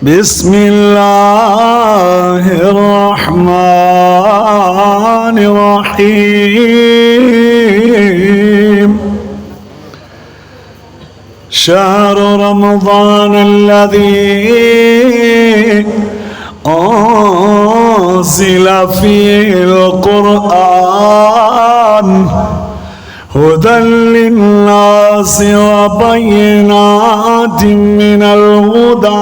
بسم الله الرحمن الرحيم شهر رمضان الذي أنزل فيه القرآن هدى للناس وبينات من الهدى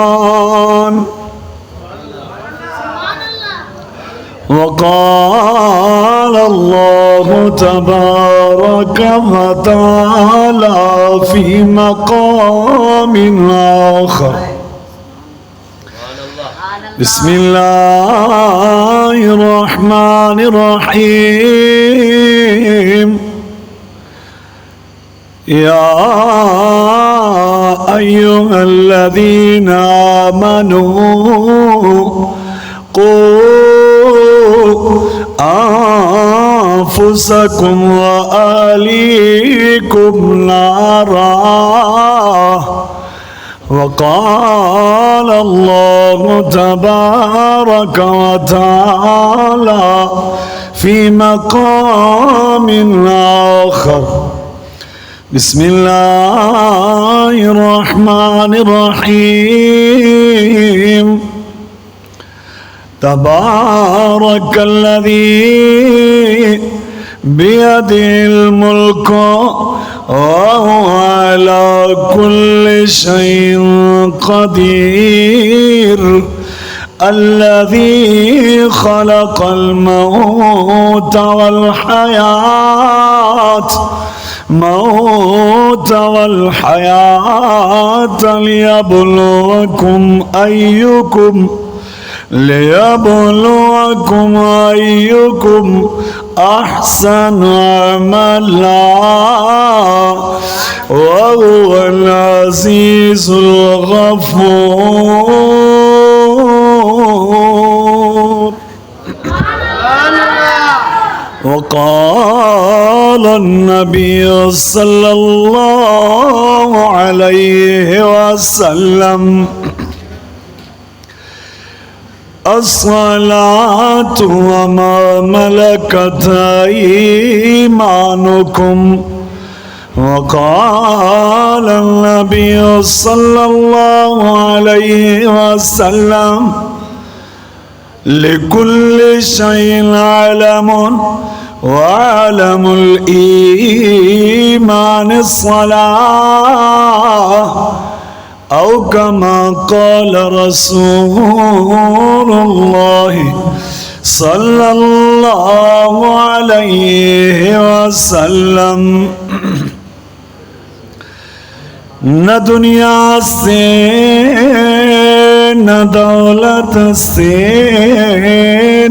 والفرقان وقال الله تبارك وتعالى في مقام آخر بسم الله الرحمن الرحيم يا أيها الذين آمنوا قوا أنفسكم وأهليكم نارا وقال الله تبارك وتعالى في مقام آخر بسم الله الرحمن الرحيم تبارك الذي بيده الملك وهو على كل شيء قدير الذي خلق الموت والحياة ليبلوكم أيكم أحسن عملا وهو العزيز الغفور وقال النبي صلى الله عليه وسلم الصلاة وما ملكت أيمانكم وقال النبي صلى الله عليه وسلم لكل شيء علم وعلم الإيمان الصلاة أو كما قال رسول الله صلى الله عليه وسلم न दुनिया से न दौलत से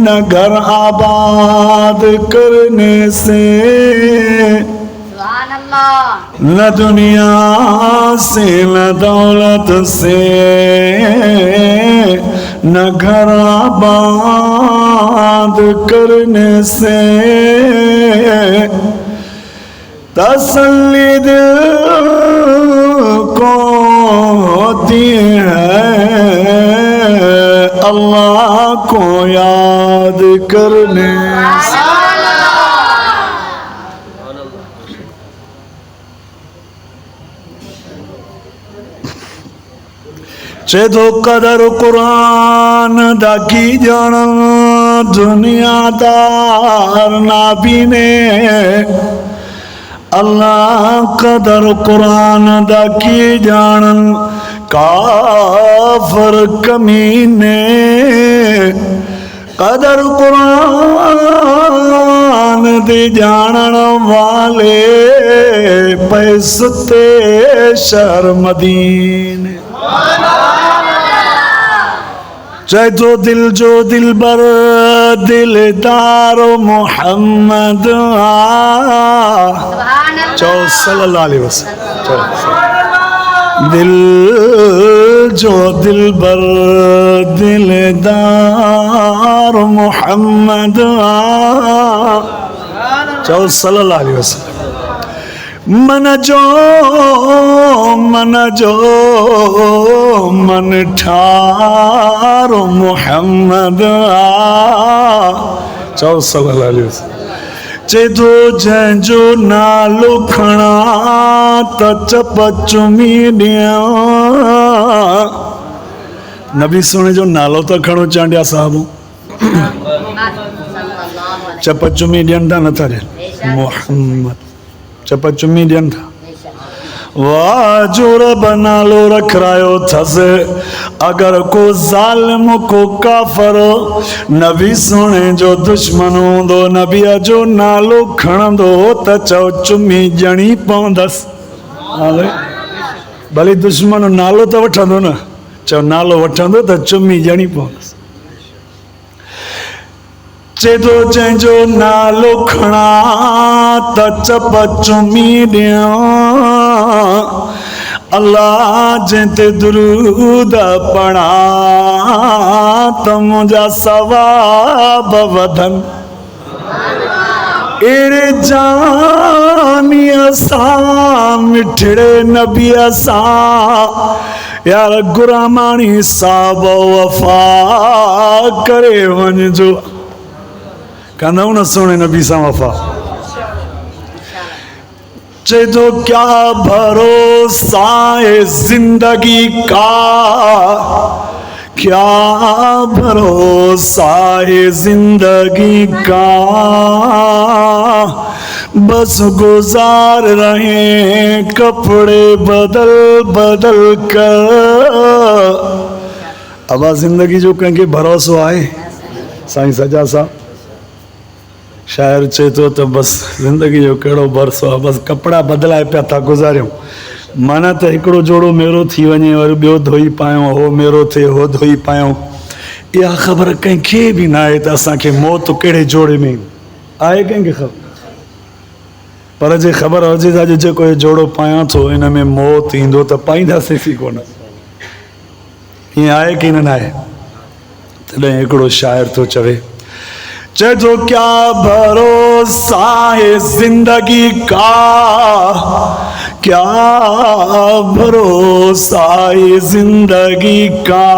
न घर आबाद करने से न दुनिया से न दौलत से न घर आबाद करने से तसल्ली दिल को होती है अल्लाह को याद करने से। चेदो कदर कुरान दा की जान दुनियादार नाबी ने अल्लाह कदर कुरान दा की जानन काफर कमीने कदर कुरान दे जानन वाले पैसते शर्मदीने चाहे जो दिल बर दिलदार मोहम्मद सल्लल्लाहु अलैहि वसल्लम दिल जो दिल बर दिलदार मोहम्मद सल्लल्लाहु अलैहि वसल्लम मन जो मन ठारो मोहम्मद चओ सल्लल्लाहु अलैहि वसल्लम चेदो जंहिंजो नालो खणा त चप चुमी ॾियां नबी सोने जो नालो तो खणो चांडिया साहब चप चुमी ॾियनि था नथा ॾियनि मोहम्मद चप चुमी ॾियनि था वाह जो रब नालो रखरायो थसि अगर को ज़ालिम को काफ़र नबी सोने जो दुश्मन हूंदो नबीअ जो नालो खणंदो त चओ चुमी ॾियणी पवंदसि भले दुश्मन नालो त वठंदो न चओ नालो वठंदो त चुमी ॾियणी पवंदसि चेदो जंहिंजो नालो खणा त चप चुमी ॾियां अल्लाह जंहिं ते दुरूद पढ़ा त मुंहिंजा सवाब वधनि अहिड़े जानीअ सां मिठड़े नबीअ सां यार गुरामाणी साहब वफ़ा करे वञिजो कंदव न सोने नबी सां वफ़ा चेदो क्या भरोसा है जिंदगी का क्या भरोसा है जिंदगी का बस गुजार रहे कपड़े बदल बदल कर अब जिंदगी जो कंहिंखे भरोसो आहे साईं सजा साहब शायर चए थो त बस ज़िंदगी जो कहिड़ो भरोसो आहे बस कपिड़ा बदिलाए पिया था गुज़ारियूं माना त हिकिड़ो जोड़ो मेरो थी वञे वरी ॿियो धोई पायूं हो मेरो थिए हो धोई पायूं इहा ख़बर कंहिंखे बि न आहे त असांखे मौत कहिड़े जोड़े में आहे कंहिंखे ख़बर पर जे ख़बर हुजे त अॼु जेको जोड़ो पायां थो हिन में मौत ईंदो त पाईंदासीं सी कोन ईअं आहे की न आहे तॾहिं हिकिड़ो शाइर थो चवे चेदो क्या भरोसा है जिंदगी का क्या भरोसा है जिंदगी का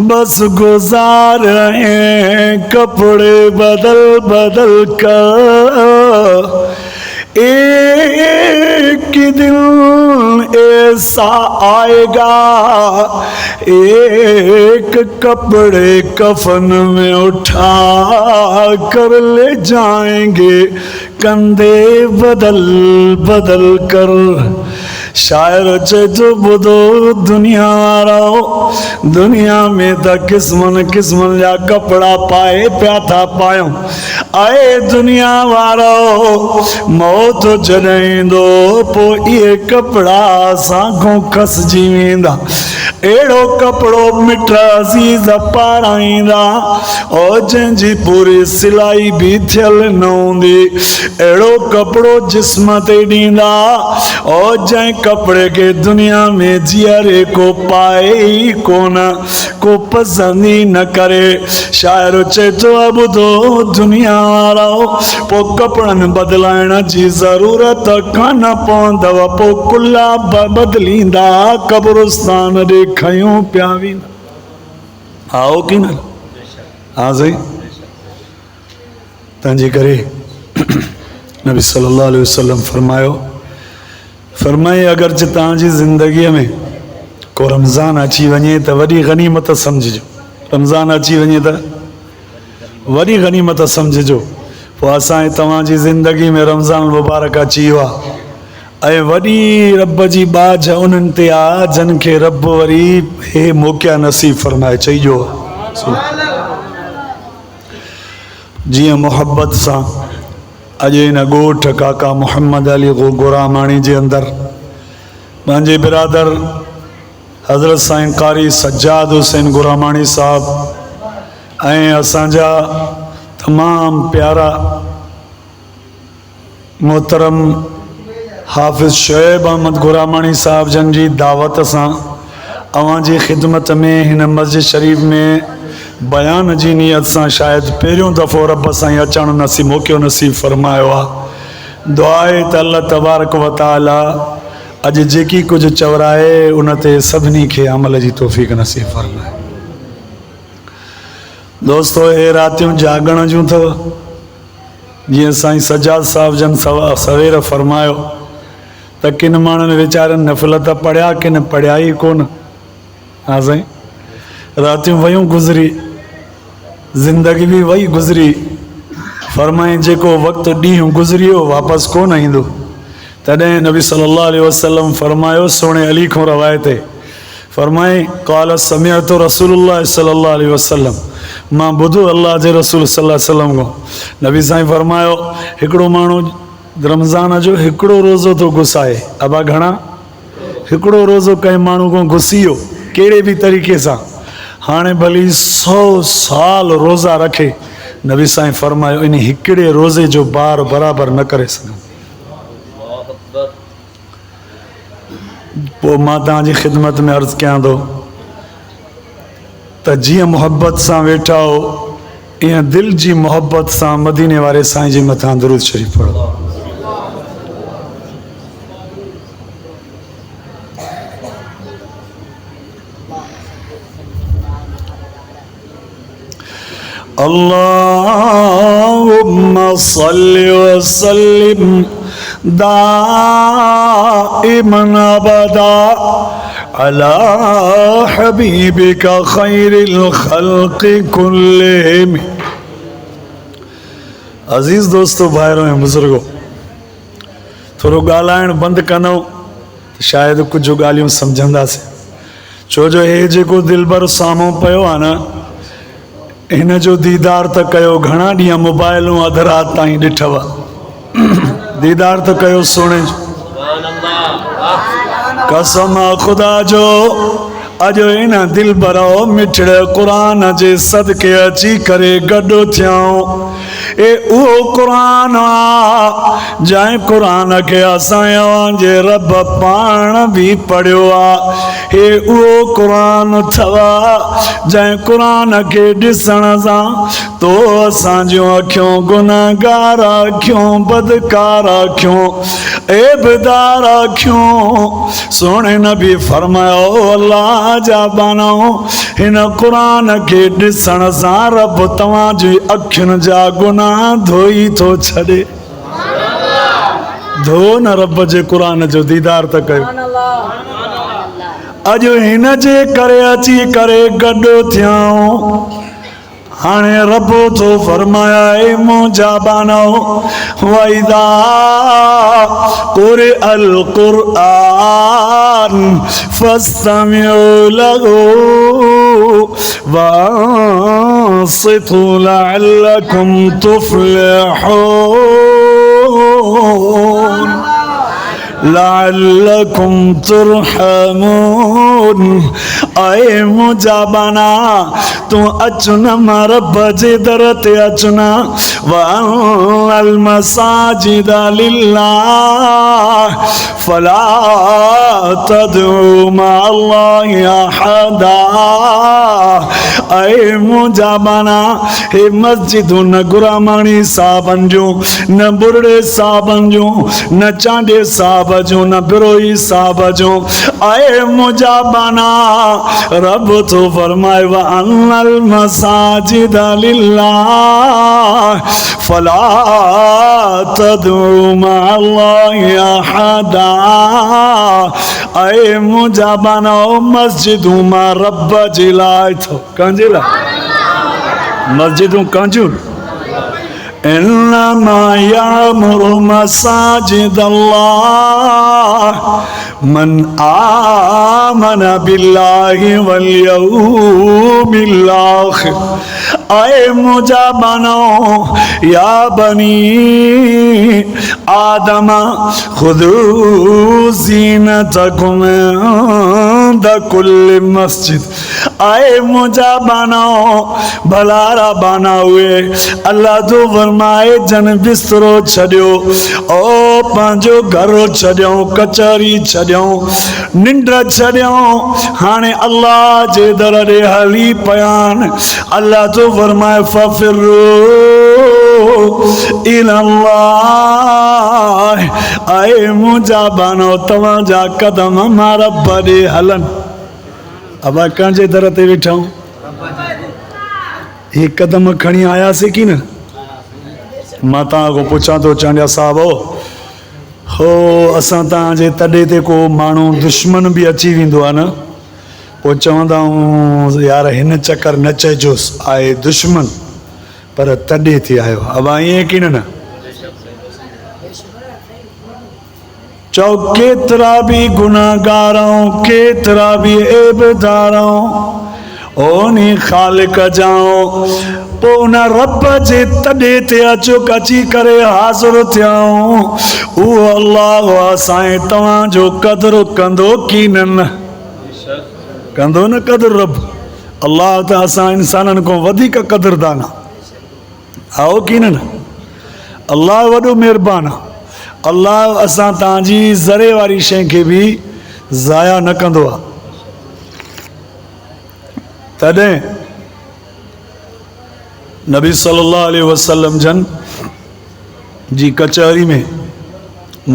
बस गुजार हैं कपड़े बदल बदल कर एक दिन ऐसा आएगा एक कपड़े कफन में उठा कर ले जाएंगे कंधे बदल बदल कर शायर चेतो ॿुधो दुनिया वारो दुनिया में त क़िस्मनि क़िस्मनि जा कपिड़ा पाए पिया था पायूं आए दुनिया वारो मौत जॾहिं ईंदो पोइ इहे कपिड़ा साॻो खसिजी वेंदा अहिड़ो कपिड़ो मिट अज़ीज़ पाराईंदा और जंहिंजी पूरी सिलाई बि थियल न हूंदी अहिड़ो कपिड़ो जिस्म ते ॾींदा और जंहिं कपिड़े खे दुनिया में जीअरे को पाए ई कोन को पसंद ई न करे शाइर चए थो ॿुधो दुनिया वारो पोइ कपिड़नि बदिलाइण जी ज़रूरत कान पवंदव पोइ कुल्ला बदिलींदा क़ब्रिस्तान ॾे खयूं पिया वेंदा आओ की न हा सही तंहिंजे करे नबी सल्लल्लाहु अलैहि वसल्लम फरमाए अगर जे तव्हांजी ज़िंदगीअ में को रमज़ान अची वञे त वॾी गनीमत सम्झिजो रमज़ान अची वञे त वॾी गनीमत सम्झिजो पोइ असांजे तव्हांजी ज़िंदगी में रमज़ान मुबारक अची वियो आहे ऐं वॾी रब जी बाज उन्हनि ते आहे जिन खे रब वरी हे मौक़िया नसीब फरमाए चइजो जीअं मोहब्बत सां अॼु हिन ॻोठ काका मोहम्मद अली गोरामाणी जे अंदरि मुंहिंजे बिरादर हज़रत साईं कारी सज्जाद हुसैन गोरामाणी साहब ऐं असांजा तमामु प्यारा मोहतरम हाफ़िज़ शोएब अहमद गोरामाणी साहब जन जी दावत सां अवां जी ख़िदमत में हिन मस्जिद शरीफ़ में बयान जी नियत सां शायदि पहिरियों दफ़ो रब साईं अचणु नसीब मौक़ो नसीब फरमायो आहे दुआ आहे त अल्लाह तबारक व तआला अॼु जेकी कुझु चवराए उन ते सभिनी खे अमल जी तौफ़ीक़ नसीब फरमाए। दोस्तो हे रातियूं जागण जूं अथव। जीअं साईं सजाद साहिब जन सवेर फरमायो त किन माण्हुनि वीचारनि नफ़िल त पढ़िया किन पढ़िया ई कोन। हा साईं, रातियूं वयूं गुज़री, ज़िंदगी बि वई गुज़री। फरमाई जेको वक़्तु ॾींहुं गुज़रियो वापसि कोन ईंदो। तॾहिं नबी सल्लल्लाहु अलैहि वसल्लम फरमायो, सोणे अली खां रवायत आहे, फरमाई क़ाल समिअतु रसूलुल्लाह सल्लल्लाहु अलैहि वसल्लम, मां ॿुधो अल्लाह जे रसूल सल्लल्लाहु अलैहि वसल्लम खां। नबी साईं फरमायो, हिकिड़ो माण्हू रमज़ान जो हिकिड़ो रोज़ो थो गुसाए। अबा घणा? हिकिड़ो रोज़ो कंहिं माण्हू खां घुसी वियो कहिड़े बि तरीक़े सां, हाणे भली 100 साल रोज़ा रखे, नबी साईं फरमायो इन हिकिड़े रोज़े जो बार बराबरि न करे सघूं। पोइ मां तव्हांजी ख़िदमत में अर्ज़ु कयां थो त जीअं मुहबत सां वेठा हो ईअं दिलि जी मुहबत सां मदीने वारे साईं जे मथां दुरूद शरीफ़ पढ़ो। अल्लाहुम्मा सल्लि व सल्लिम दाइमन अबदा अला हबीबिका खैरिल खल्क़ि कुल्लिहिम। अज़ीज़ दोस्तों, भाइरों ऐं बुज़ुर्गो, थोरो ॻाल्हाइण बंदि कंदो त शायदि कुझु ॻाल्हियूं सम्झंदासीं। छो जो हे जेको दिलबर साम्हूं पियो आहे न, हिन जो दीदार त कयो। घणा ॾींहं मोबाइलूं अधु राति ताईं ॾिठव, दीदार त कयो सोणे जो। कसम ख़ुदा जो अॼु हिन दिलबर मिठड़े क़ुरान जे सदके अची करे गॾु थियूं। ए उहो क़ुरान आहे जंहिं क़ुरान खे असांजे रब पाण बि पढ़ियो आहे। हे उहो क़ुरान अथव जंहिं क़ुरान खे ॾिसण सां तो असांजूं अखियूं गुनहगार अखियूं बदकार अखियूं ऐबदार अखियूं सोणे नबी फरमायो, अल्लाह जा बानो हिन क़ुरान खे ॾिसण सां रब तव्हांजी अखियुनि जा गुनाह धोई थो छॾे। धो न रब जे क़ुरान जो दीदार त कयो। अॼु हिन जे करे अची करे गॾु थियूं। हाणे रब तो फरमाया, ए मुंहिंजा बानो वइदा क़ुरिअल क़ुरआन फस्तमिउ लहू वअंसितू लअल्लकुम तुफ्लिहून लअल्लकुम तुरहमून। आए मुंहिंजा बाना तू अचु न मां रब जे दर ते अचु न। वअल मसाजिद लिल्लाह फला तदउ मअल्लाहि अहदा। आए मुंहिंजा बाना हे मस्जिदूं न गुरामाणी साहबनि जूं, न बुरड़े साहबनि जूं, न चांडे साहब जूं, न बिरोई साहब जूं। आए मुंहिंजा बाना रब तो फरमाए, वअल मसाजिद लिल्लाह फला तदउ मअल्लाहि अहदा। आए मुंहिंजा बाना मस्जिदूं मां रब जे लाइ थो। कंहिंजे लाइ? मस्जिदूं कंहिंजूं? इन्नमा यामुरु मसाजिद अल्लाह मन आमन बिल्लाहि वल यौमिल आखिर। आए मुंहिंजा बानो या बनी आदम खुदू ज़ीनतकुम इंद कुल्लि मस्जिद। आए मुंहिंजा बानो भलारा बाना हुए अल्लाह जो फरमाए, जन बिस्तरो छॾियो, ओ पंहिंजो घर छॾियो, कचहरी छॾियो, निंड छॾियो, हाणे अल्लाह जे दर ॾे हली पयान। अल्लाह जो फरमाए, फफिरू इलल्लाह आए मुंहिंजा बानो तव्हां जा कदम मारा बड़े हलन। अब कंहिंजे दर ते वेठा आहियूं, ये कदम खणी आयासीं की न? मां तव्हां खां पुछां थो, चांडिया साहब हो असां तव्हांजे तॾे ते को माण्हू दुश्मन बि अची वेंदो आहे न, पोइ चवंदा आहियूं यार हिन चकर न चइजोसि आहे दुश्मन, पर तॾे ते आयो। अब ईअं की न? चओ केतिरा बि गुनाहगार आहियूं, केतिरा बि ऐबदार आहियूं, ओनी ख़ालिक जाऊं पोइ उन रब जे तॾे ते अचो अची करे हाज़िर थियाऊं। उहो अल्लाह असां तव्हांजो क़दुरु कंदो की न? कंदो न क़दुरु रब। अल्लाह त असां इंसाननि खां वधीक क़दुरदान आहे, आओ की न? अल्लाह वॾो महिरबान आहे। अल्लाह असां तव्हांजी ज़रे वारी शइ खे बि ज़ाया न कंदो आहे। तॾहिं नबी सल्लल्लाहु अलैहि वसल्लम जन जी कचहरी में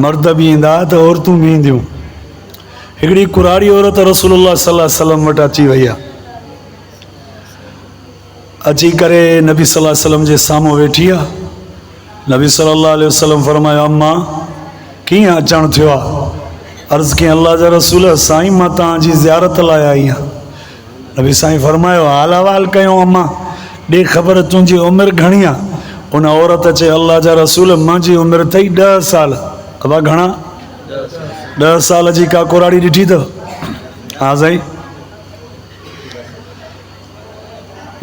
मर्द भी ईंदा त औरतूं भी ईंदियूं। हिकिड़ी कुराड़ी औरत रसूलुल्लाह सल्लल्लाहु अलैहि वसल्लम वटि अची वई आहे। अची करे नबी सल्लल्लाहु अलैहि वसल्लम जे साम्हूं वेठी आहे। नबी सल्लल्लाहु अलैहि वसल्लम फरमायो, अम्मा कीअं अचणु थियो आहे? अर्ज़ु कयईं, अल्लाह जा रसूल साईं मां तव्हांजी ज़ियारत लाइ आई आहियां। नबी साईं फरमायो, हाल अहवाल कयूं अम्मा, ॾे ख़बर तुंहिंजी उमिरि घणी आहे? उन औरत चए, अल्लाह जा रसूल मुंहिंजी उमिरि अथई 10 साल। अबा घणा? 10 साल जी का कुराड़ी ॾिठी अथव? हा साईं।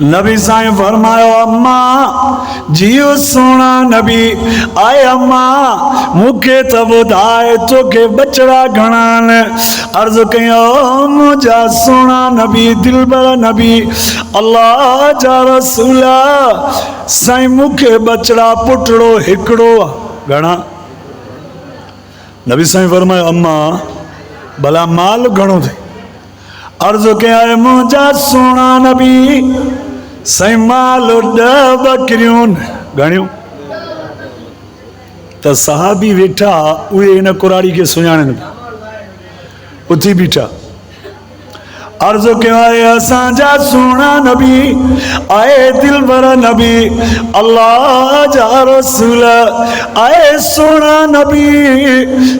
नबी साईं फरमायो, अम्मा जियो सोना नबी आए, अम्मा मूंखे त ॿुधाए तोखे बचड़ा घणा आहिनि? अर्ज़ु कयो, मुंहिंजा सोना नबी दिलबर नबी अल्लाह जा रसूल साईं मूंखे बचड़ा पुटड़ो हिकिड़ो आहे। घणा? नबी साईं फरमायो, अम्मा भला माल घणो थिए? अर्ज़ु कयो, मुंहिंजा सोना नबी साईं माल 10 बकरियूं। घणियूं? त सहाबी वेठा उहे इन कुराड़ी खे सुञाणनि, उथी बीठा। अर्ज़ु कयो आहे, असांजा सोना नबी आए दिलबर नबी अल्लाह जा रसूल आए सोना नबी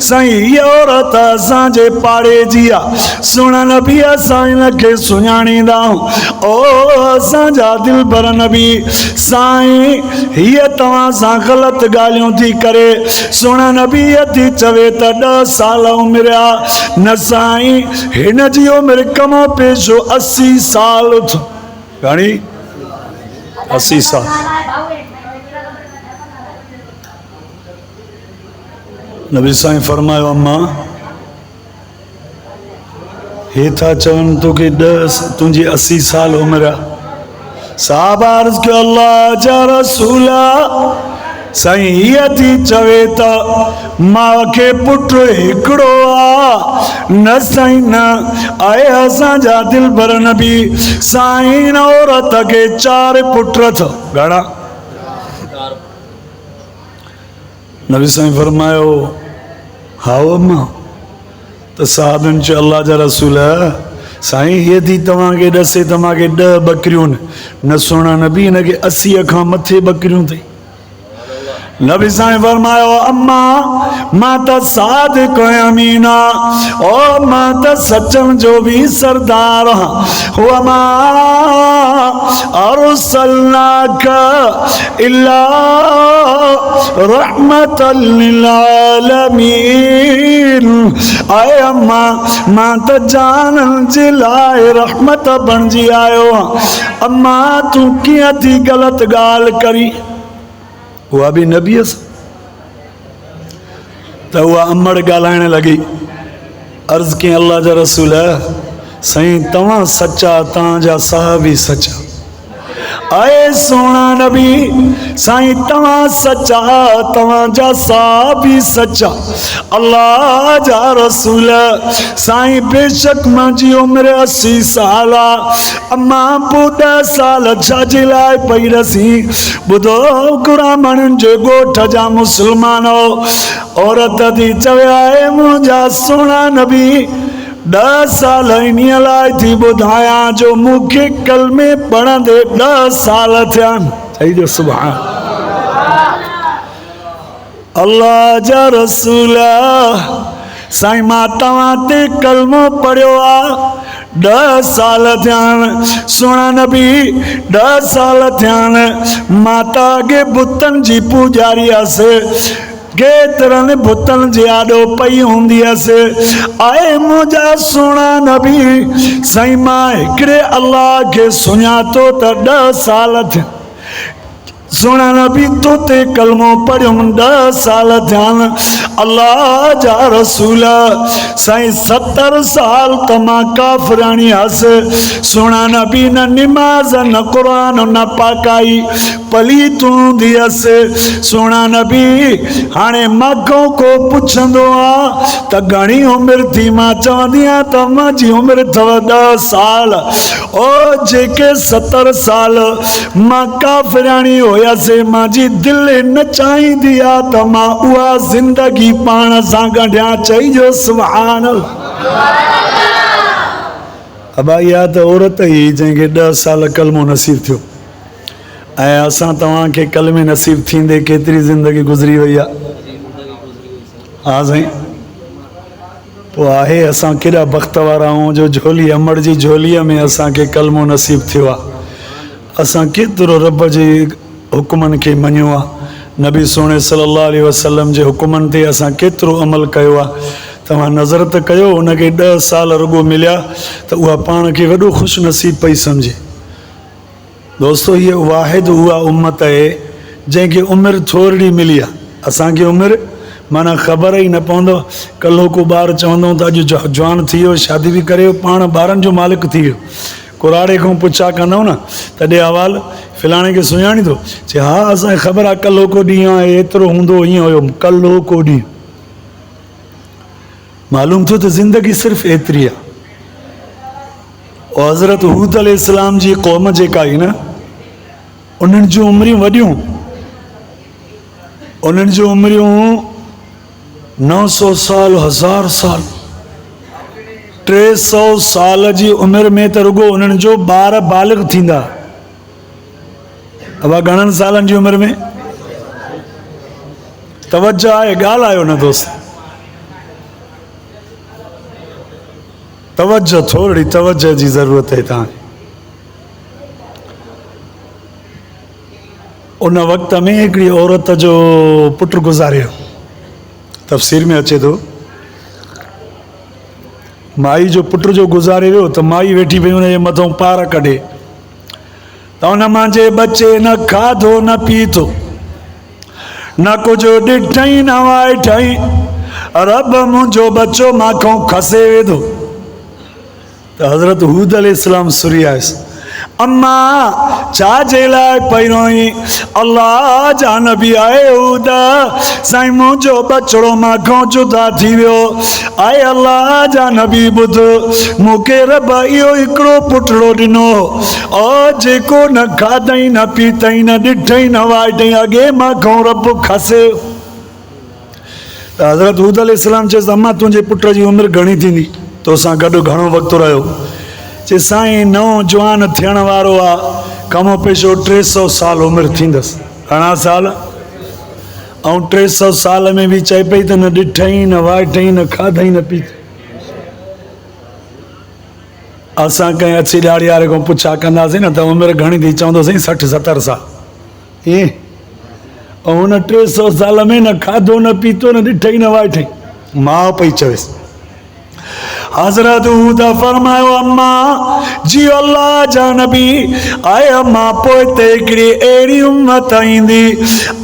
साईं हीअ औरत असांजे पाड़े जी आहे। सोना नबी असां हिनखे सुञाणींदा आहियूं। ओ असांजा दिलबर नबी साईं हीअ तव्हां सां ग़लति ॻाल्हियूं थी करे। सोना नबी थी चवे त 10 साल उमिरि आहे। न साईं, हिन जी उमिरि कमो पेशो 80 साल। घणी? 80 साल। नबी साईं फरमायो, अम्मा हे था चवनि तोखे तुंहिंजी 80 साल उमिरि आहे। साहब अर्ज़ कयो, अल्लाह जा रसूल साईं हीअ थी चवे त मां खे पुट हिकिड़ो आहे। न साईं न, आहे असांजा दिलबर नबी साईं औरत खे 4 पुट अथव। घणा? नबी साईं फरमायो, हाओ अम्मा। त साहबनि चयो, अल्लाह जा रसूल साईं हीअ थी तव्हांखे ॾसे त मूंखे 10 बकरियूं न सोना नबी हिनखे 80 खां मथे बकरियूं अथई। नबी साईं फरमायो, अम्मा मां त सादिक अमीन आहियां, ओ मां त सचनि जो बि सरदार आहियां। ओ मां अरसलनाक इल्ला रहमतल लिल आलमीन। आए अम्मा मां त जाननि जे लाइ रहमत बणिजी आयो आहियां। अम्मा तूं कीअं थी ग़लति ॻाल्हि करी? उहा बि नबीअ सां। त उहा अमड़ ॻाल्हाइण लॻी। अर्ज़ु कयईं, अल्लाह जा रसूल साईं तव्हां सचा, तव्हांजा साहबी सचा। आए सोना नबी साईं तवा सच्चा तवा जा साबी सच्चा अल्लाह जा रसूल साईं बेशक मुंहिंजी उम्र 80 साल अम्मा 10 साल छाजे लाइ पई रसी ॿुधो गुरामणनि जे ॻोठ जा मुस्लमान औरत थी चवे आहे मुंहिंजा सोना नबी 10 साल इन्हीअ लाइ थी ॿुधायां जो मूंखे कलमे पढ़ंदे 10 साल थिया चई जो सुभान अल्लाह जा रसूल साईं मां तव्हां ते कलमो पढ़ियो आहे 10 साल थिया सोना नबी 10 साल थिया माता अॻे बुतनि जी पूजारी हुअसि केतिरनि बुतनि जे आॾो पई हूंदी हुअसि आए मुंहिंजा सोना नबी साईं मां हिकिड़े अल्लाह खे सुञातो त 10 साल थिया सोना नबी तो ते कलमो पढ़ियो 10 साल थिया अल्लाह जा रसूल साईं 70 साल त मां काफ़िराणी हुअसि सोना नबी न निमाज़ न क़ुरान न पाकाई पलीत हूंदी हुअसि सोना नबी हाणे मूंखां को पुछंदो आहे त घणी उमिरि थी मां चवंदी आहियां त मुंहिंजी उमिरि अथव 10 साल ओ जेके 70 साल मां काफ़िराणी हुयसि मुंहिंजी दिलि न चाहींदी आहे त मां उहा ज़िंदगी पाण सां कढियां चई जो सुभान अबा इहा त औरत ई जंहिंखे 10 साल कलमो नसीब थियो ऐं असां तव्हांखे कलमे नसीब थींदे केतिरी ज़िंदगी गुज़री वई आहे हा साईं पोइ आहे असां केॾा बख़्त वारा आहियूं जो झोली अमड़ जी झोलीअ में असांखे कलमो नसीब थियो आहे असां केतिरो रब जे हुकुमनि खे मञियो आहे नबी सोणे सल्लल्लाहु अलैहि वसल्लम जे हुकुमनि ते असां केतिरो अमल कयो आहे तव्हां नज़र त कयो हुनखे 10 साल रुॻो मिलिया त उहा पाण खे वॾो ख़ुशि नसीब पई सम्झे दोस्तो हीअ वाहिद उहा उम्मत आहे जंहिंखे उमिरि थोरी मिली आहे असांखे उमिरि माना ख़बर ई न पवंदो कल्ह को ॿार चवंदो त अॼु जवान थी वियो शादी बि करे पाण ॿारनि जो मालिक थी वियो कुराड़े खां पुछा कंदव न तॾहिं अहवाल फलाणे खे सुञाणी थो चए हा असांखे ख़बर आहे कल्ह को ॾींहुं आहे एतिरो हूंदो ईअं हुयो कल्ह को ॾींहुं मालूम थियो त ज़िंदगी सिर्फ़ु एतिरी आहे और हज़रत हूद अलैहिस्सलाम जी क़ौम जेका आई न उन्हनि जूं उमिरियूं वॾियूं उन्हनि जूं उमिरियूं 900 साल 1000 साल 300 साल जी उमिरि में त रुॻो उन्हनि जो ॿार बालिग़ थींदा अब घणनि सालनि जी उमिरि में तवज्जो आहे ॻाल्हायो न दोस्त तवज्जो थोरी तवज्जो जी ज़रूरत आहे तव्हांखे उन वक़्त में हिकिड़ी औरत जो पुटु गुज़ारियो तफ़सीर में अचे थो माई जो पुटु जो गुज़ारे वियो त माई वेठी पई हुनजे मथां पार कढे त हुन मुंहिंजे बचे न खाधो न पीतो न कुझु ॾिठई न वाइठई रब मुंहिंजो बचो मांखो खसे वेंदो त हज़रत हूद अलैहिस्सलाम सुरी आयसि अम्मा छाजे लाइ पई रोई अल्लाह जा नबी आए हूद साईं मुंहिंजो बचड़ो मांखो जुदा थी वियो आए अल्लाह जा नबी ॿुध मूंखे रब इहो हिकिड़ो पुटड़ो ॾिनो ओ जेको न खाधई न पीतई न ॾिठई न वाइठई अॻे मांखो रब खसे त हज़रत हूद अलैहिस्सलाम चयसि अम्मा तुंहिंजे पुट जी उमिरि घणी थींदी तोसां गॾु घणो वक़्तु रहियो चए साईं नौजवान थियण वारो आहे कमो पेशो 300 साल उमिरि थींदसि घणा साल ऐं 300 साल में बि चए पई त न ॾिठई न वाइठई न खाधई न पीतई असां कंहिं अची ॾाड़ी वारे खां पुछा कंदासीं न त उमिरि घणी थी चवंदो साईं 60-70 साल ईअं ऐं हुन 300 साल में न खाधो न पीतो न ॾिठई न वाइठई माउ पई चवेसि हज़रत हूद फरमायो अम्मा जी अल्लाह जा नबी आए अम्मा पोइ ते हिकिड़ी अहिड़ी उम्मत ईंदी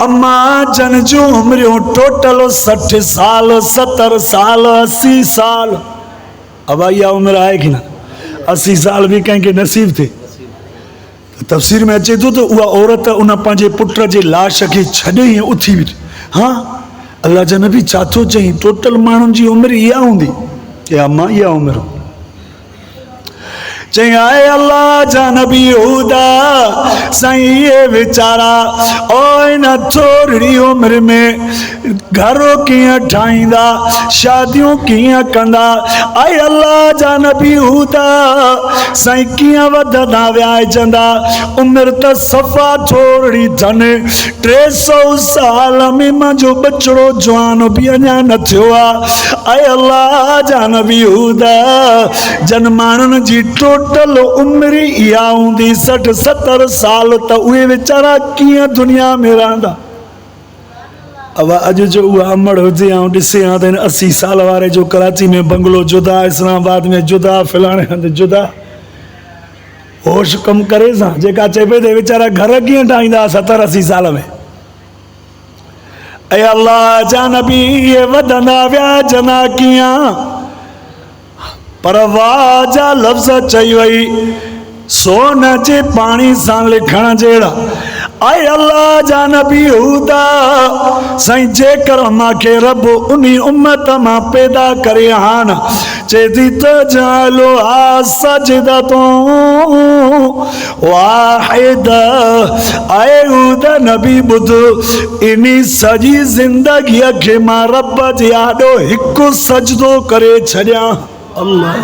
अम्मा जन जूं उमिरियूं टोटल 60 साल 70 साल 80 साल अब इहा उमिरि आहे की न 80 साल भी कंहिंखे नसीब थिए तफ़सीर में अचे थो त उहा औरत उन पंहिंजे पुट जे लाश खे छॾे ई उथी हुई। हाँ, अल्लाह जा नबी छा थो चई, टोटल माण्हुनि जी उमिरि इहा हूंदी या मां इहा उमिरि चई आए अल्लाह जा नबी हुदा साईं ये वीचारा ओ इन थोड़ी उम्र में घरों कियां ठाहींदा, शादियूं कियां कंदा। आए अल्लाह जा नबी हुदा साईं कियां वधंदा वियाजंदा, उम्र त सफ़ा थोड़ी थन, 300 साल में मुंहिंजो बचड़ो जवान भी अञा न थियो आहे। आए अल्लाह जा नबी हुदा जन माण्हुनि जी टोटल उम्र इहा हूंदी 60-70 साल, त उहे वीचारा कीअं दुनिया में रहंदा। अब अॼु जो उहा अमड़ हुजे ऐं ॾिसे हा त 80 साल वारे जो कराची में बंगलो जुदा, इस्लामाबाद में जुदा, फलाणे हंधि जुदा, होश कमु करे सां जेका चए पई त वीचारा घर कीअं ठाहींदा 70-80 साल में। ऐं अल्लाह जा नबी इहे वधंदा विया जना कीअं, पर वाह जा लफ़्ज़ चई वई सोन जे पाणी सां लिखण जहिड़ा। आए अल्लाह जा नबी हुदा साईं जेकर मूंखे रब उन्ही उम्मत मां पैदा करे हान चेती त जालो आ सजदतों वाहिद। आए हुदा नबी बुध इनी सजी जिंदगीअ खे मां रब जे आॾो हिकु सजदो करे छॾियां। अल्लाह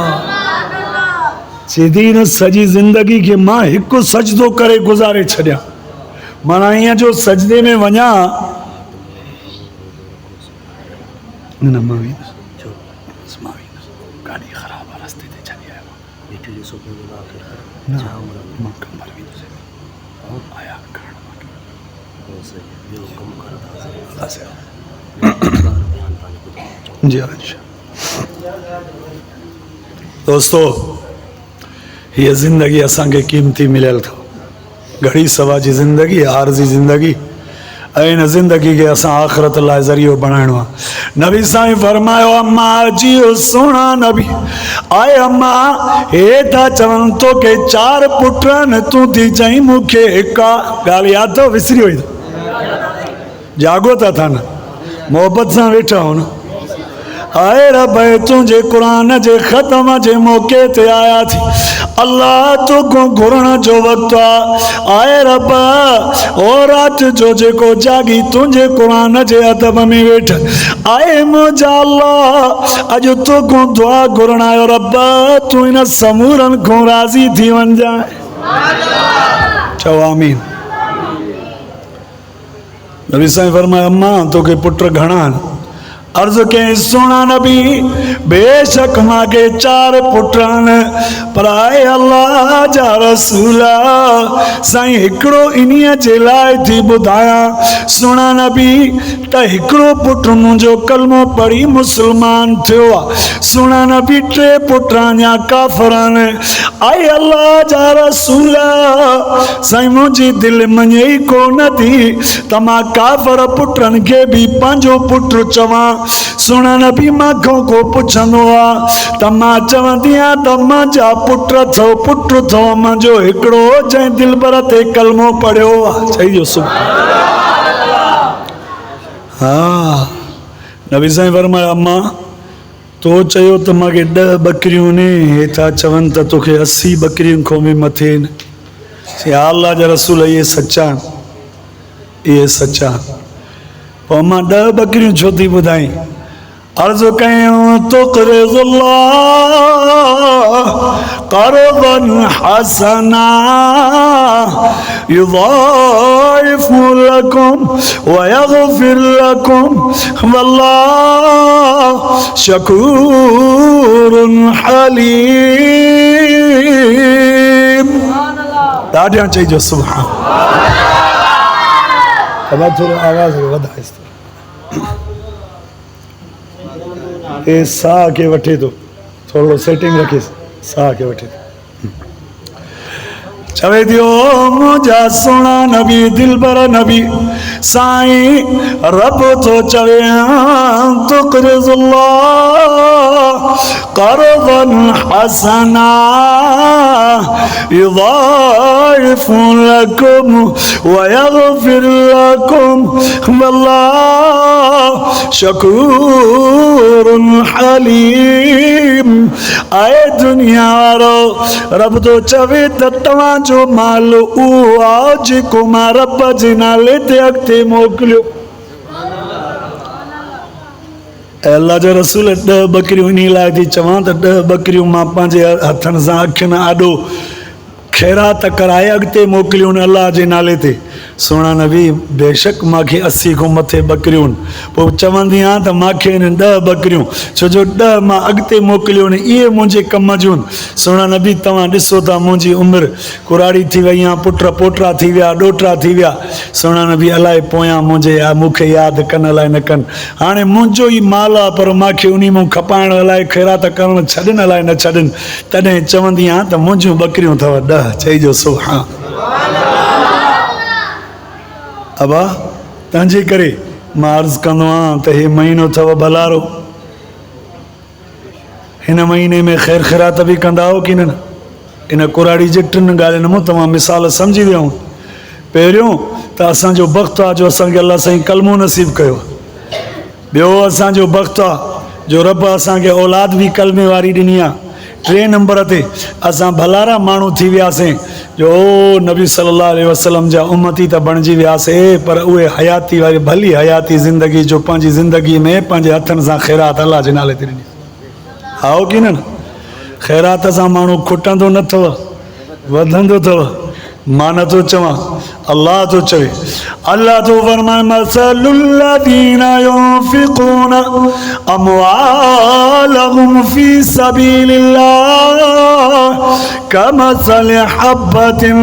चेती न सजी जिंदगी खे मां हिकु सजदो करे गुज़ारे छॾियां। माना ईअं जो सजदे में वञा न मां गाड़ी ख़राब आहे रस्ते ते छॾे आयो जी। दोस्तों ये ज़िंदगी असांखे कीमती मिलियल अथव, घड़ी सवा जी ज़िंदगी, आरज़ी ज़िंदगी, ऐं इन ज़िंदगी के असां आख़िरत लाइ ज़रियो बणाइणो आहे। नबी साईं फरमायो अम्मा जियो सोना नबी आए अम्मा हे था चवनि तो के 4 पुट आहिनि, तूं थी चई मूंखे हिकु आहे। ॻाल्हि यादि अथव, विसरी वई जागो था था न मोहबत सां वेठा हो न। आए रब तुझे कुरान जे ख़त्म जे मौके ते आया थी, अल्लाह तो को घुरण जो वक्त आए रब ओ रात जो जेको जागी तुझे कुरान जे अदब में वेठ आए मुझा अल्लाह अज तो को दुआ घुरण आयो रब तू इन समूरन को राज़ी थी वन जाए। चओ आमीन। नबी साईं फरमाया अम्मा तो के पुत्र घणा अर्ज के सोना नबी बेशक मांगे 4 पुटरान पर आए अल्लाह जा रसूला साईं हिकड़ो इन्हीअ जे लाइ थी ॿुधाया सोना नबी त हिकड़ो पुट मुंहिंजो कलमो पढ़ी मुसलमान थियो आहे। सोना नबी 3 पुट अञा काफ़िर आहिनि। आए अल्लाह जा रसूला साईं मुंहिंजी दिलि मञे ई कोन थी त मां काफ़िर पुटनि खे बि पंहिंजो पुट चवां। सुन नबी मां को पुछंदो आहे त मां चवंदी आहियां त मुंहिंजा पुट अथव मुंहिंजो हिकिड़ो जंहिं दिलबर ते कलमो पढ़ियो आहे। चइजो सुभाणे अल्लाह। हा नबी साईं फरमाया अम्मा तो चयो त मूंखे 10 बकरियूं ने हेठा चवनि त तोखे 80 बकरियुनि खां बि मथे आहिनि। अल्लाह जा रसूल इहे सचा इहे सचा। पोइ मां 10 बकरियूं छो थी ॿुधाई अर्ज़ कयूं तो क़र्ज़न हसना युज़ाइफ़ु लकुम व यग़फ़िर लकुम वल्लाहु शकूरुन हलीम। ॾाढियां चइजो सुभाणे अल्लाह। थोरो आवाज़ वधाए ए साह के वठे तो थोड़ो सेटिंग रखे साह के वठे चवे दियो मुझा सोना नबी दिलबर नबी साईं रब तो चवे तुक़रिज़ुल्लाह क़र्ज़न हसना युज़ाइफ़ु लकुम व यग़फ़िर लकुम वल्लाहु शकूरुन हलीम। आए दुनिया वारो रब तो चवे त तव्हां जो माल उहो आहे जेको मां रब जे नाले ते अॻिते मोकिलियो। अल्लाह जो रसूल 10 बकरियूं इन लाइ थी चवां त 10 बकरियूं मां पंहिंजे हथनि सां अखियुनि आॾो ख़ैरात कराए अॻिते मोकिलियूं अल्लाह जे नाले ते। सोना नबी बेशक मूंखे 80 खां मथे बकरियूं पोइ चवंदी आहियां त मूंखे 10 बकरियूं छो जो 10 मां अॻिते मोकिलियूं इहे मुंहिंजे कम जूं। सोना नबी तव्हां ॾिसो था मुंहिंजी उमिरि कुराड़ी थी वई आहे, पुट पोटरा थी विया, ॾोटरा थी विया। सोना नबी अलाए पोयां मुंहिंजे मूंखे यादि कनि अलाए न कनि। हाणे मुंहिंजो ई माल आहे पर मूंखे उन मां खपाइण अलाए ख़ैरात करणु छॾनि अलाए न छॾनि। तॾहिं चवंदी आहियां त मुंहिंजूं बकरियूं अथव 10 चइजो सुभाणे। अबा तंहिंजे करे मां अर्ज़ु कंदो आहियां त हे महीनो अथव भलारो, हिन महीने में ख़ैर ख़ैरात बि कंदा हो की न? इन कुराड़ी जे 3 ॻाल्हियुनि मां तव्हां मिसाल सम्झी विया। पहिरियों त असांजो बख़्तु आहे जो असांखे अलाह साईं कलमो नसीब कयो। ॿियो असांजो बख़्तु आहे जो रब असांखे औलाद बि कलमे वारी ॾिनी आहे। 3 नंबर ते असां भलारा माण्हू थी वियासीं जो नबी सल्लल्लाहु अलैहि वसल्लम जा उम्मती त बणिजी वियासीं पर उहे हयाती वारी भली हयाती ज़िंदगी जो पंहिंजी ज़िंदगी में पंहिंजे हथनि सां ख़ैरात अलाह जे नाले ते ॾिनी। आओ की न? ख़ैरात सां माण्हू खुटंदो न अथव, वधंदो अथव। मां नथो चवां, अल्लाह तो चवे। अल्लाह तो फरमाए मसलुल्लज़ीना युनफ़िक़ूना अमवालहुम फ़ी सबीलिल्लाह कमसलि हब्बतिन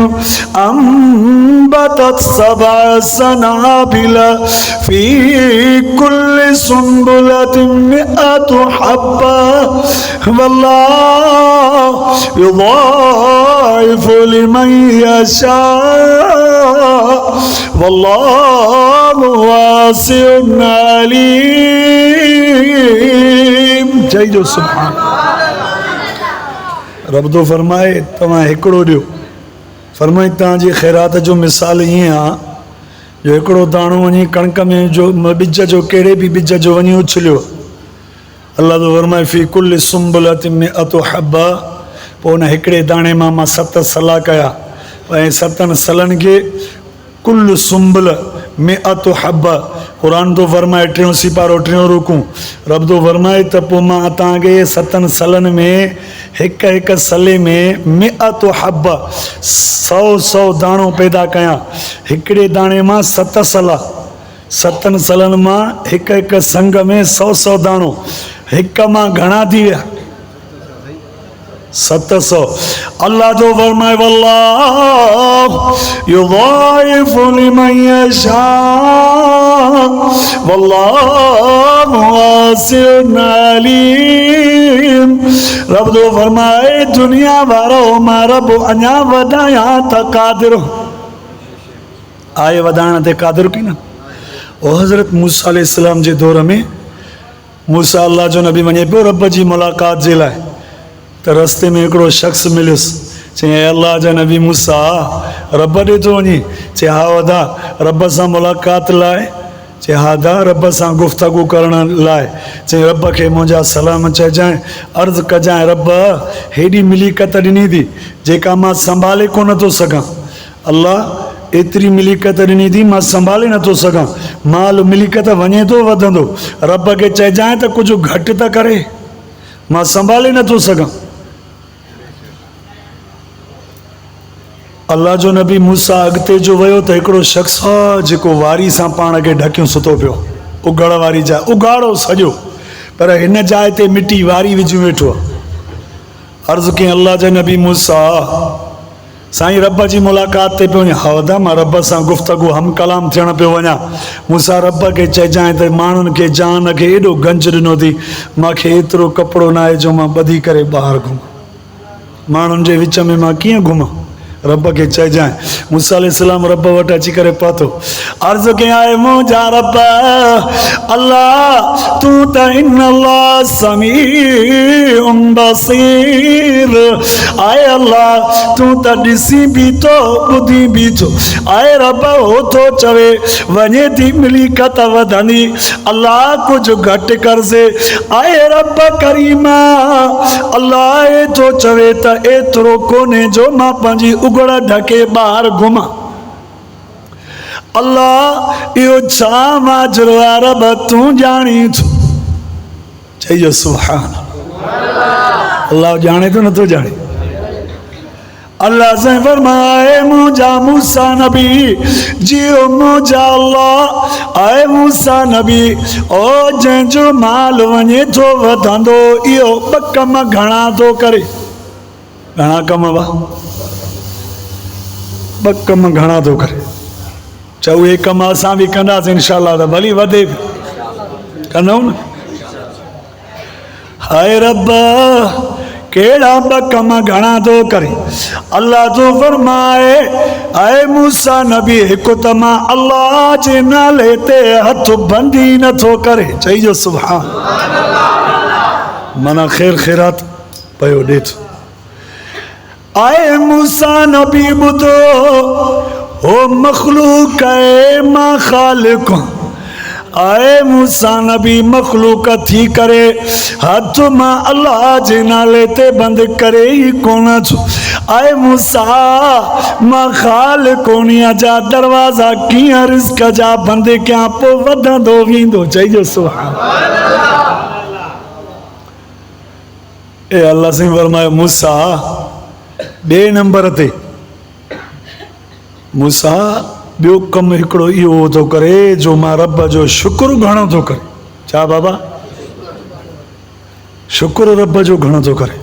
अंबतत सबअ सनाबिल फ़ी कुल्लि सुंबुलतिन मिअतु हब्बा वल्लाहु युज़ाइफ़ु लिमन वल्लाहु वासिउन अलीम। जय जो सुभान। रब तो फरमाए तव्हां हिकिड़ो ॾियो। फरमाए तव्हांजी ख़ैरात जो मिसाल ईअं आहे जो हिकिड़ो दाणो वञी कणक में जो ॿिज जो कहिड़े बि ॿिज जो वञी उछलियो। अल्लाह तो फरमाए फ़ी कुल्लि सुंबुलतिन मिअतु हब्बा। पोइ हुन हिकिड़े दाणे मां 7 सला कया ऐं 7 सलनि खे कुल सुंबल में अतो हब। क़ुरान तो फरमाए 3 सिपारो 3 रुकू। रब तो फरमाए त पोइ मां तव्हांखे 7 सलनि में हिक सले में में अतो हब 100 दाणो पैदा कयां। हिकिड़े दाणे मां 7 सला, 7 सलनि मां हिक संग में 100 दाणो। हिक मां घणा थी विया? 700। अल्लाह तो फरमाए वल्लाहु युज़ाइफ़ु लिमन यशा वल्लाहु वासिउन अलीम। रब तो फरमाए दुनिया वारो मां रब अञा वधाया त क़ादिर आहे। वधाइण ते क़ादिर की न? ओ हज़रत मूसा अलैहिस्सलाम जे दौर में मूसा अल्लाह जो नबी वञे पियो रब जी मुलाक़ात जे लाइ त रस्ते में हिकिड़ो शख़्स मिलियुसि। चई अल्लाह जा नबी मूसा रब ॾे थो वञे? चई हा वधा रब सां मुलाक़ात लाइ? चई हा दा रब सां गुफ़्तगू करण लाइ। चई रब खे मुंहिंजा सलाम चइजांइ, अर्ज़ु कजांइ रब हेॾी मिलीकत ॾिनी थी जेका मां संभाले कोन थो सघां। अल्लाह एतिरी मिलीकत ॾिनी थी मां संभाले नथो सघां। माल मिलीकत वञे थो वधंदो। रब खे चइजांइ त कुझु घटि त करे, मां संभाले नथो सघां। अल्लाह जो नबी मूसा अॻिते जो वियो त हिकिड़ो शख़्स आहे जेको वारी सां पाण खे ढकियूं सुतो पियो। उघाड़ वारी जाइ, उघाड़ो सॼो, पर हिन जाइ ते मिटी वारी विझी वेठो आहे। अर्ज़ु कयईं अल्लाह जा नबी मूसा साईं रब जी मुलाक़ात ते पियो वञा? हा वधा मां रब सां गुफ़्तगू हम कलाम थियण पियो वञा। मूंसां रब खे चइजांइ त माण्हुनि खे जान खे एॾो गंज ॾिनो अथई, मूंखे एतिरो कपिड़ो न आहे जो मां ॿधी करे ॿाहिरि घुमां। माण्हुनि जे विच में मां कीअं घुमां? रब के चइजांइ मूसा अलैहिस्सलाम रब वटि अची करे पहुतो अर्ज़ कयां मुंहिंजा रब अल्लाह तू त इन अल्लाह समीउन बसीर आए अल्लाह तू त ॾिसी बि थो ॿुधी बि थो आए रब हो थो चवे वञे थी मिलीकत वधंदी अल्लाह कुझु घटि करजे आए रब करीमा अल्लाह थो चवे त एतिरो कोन्हे जो मां पंहिंजी उगड़ ढके ॿाहिरि घुमां अल्लाह इहो छा माजरो आहे रब तूं ॼाणी थो चइजो सुभान अल्लाह ॼाणे थो नथो ॼाणे अल्लाह से फरमाए मुझा मूसा नबी जियो मुझा अल्लाह आए मूसा नबी ओ जंहिंजो माल वञे थो वधंदो इहो ॿ कम घणा थो करे घणा कम वा ॿ कम घणा थो करे चओ उहे कम असां बि कंदासीं इंशाअल्लाह त भली वधे कंदऊं न हाय रब केड़ा ॿ कम घणा थो करे अल्लाह तो फरमाए आए मूसा नबी हिकु त मां अल्लाह जे नाले ते हथ बंदी नथो करे चइजो सुभान माना ख़ैर ख़ैरात पयो ॾे थो आए मूसा नबी ॿुधो हो मखलूक है मां ख़ालिक आए मूसा नबी मखलूक थी करे हथ मां अल्लाह जे नाले ते बंदि करे ई कोन छो आए मूसा मां ख़ालिक कोनिया जा दरवाज़ा कीअं रिज़्क़ जा बंदि कयां पोइ वधंदो वेंदो चइजो सुभान ए अल्लाह से फरमायो मूसा ॿिए नंबर ते मूसा ॿियो कमु हिकिड़ो इहो थो करे जो मां रब जो शुक्र घणो थो करे छा बाबा शुक्र रब जो घणो थो करे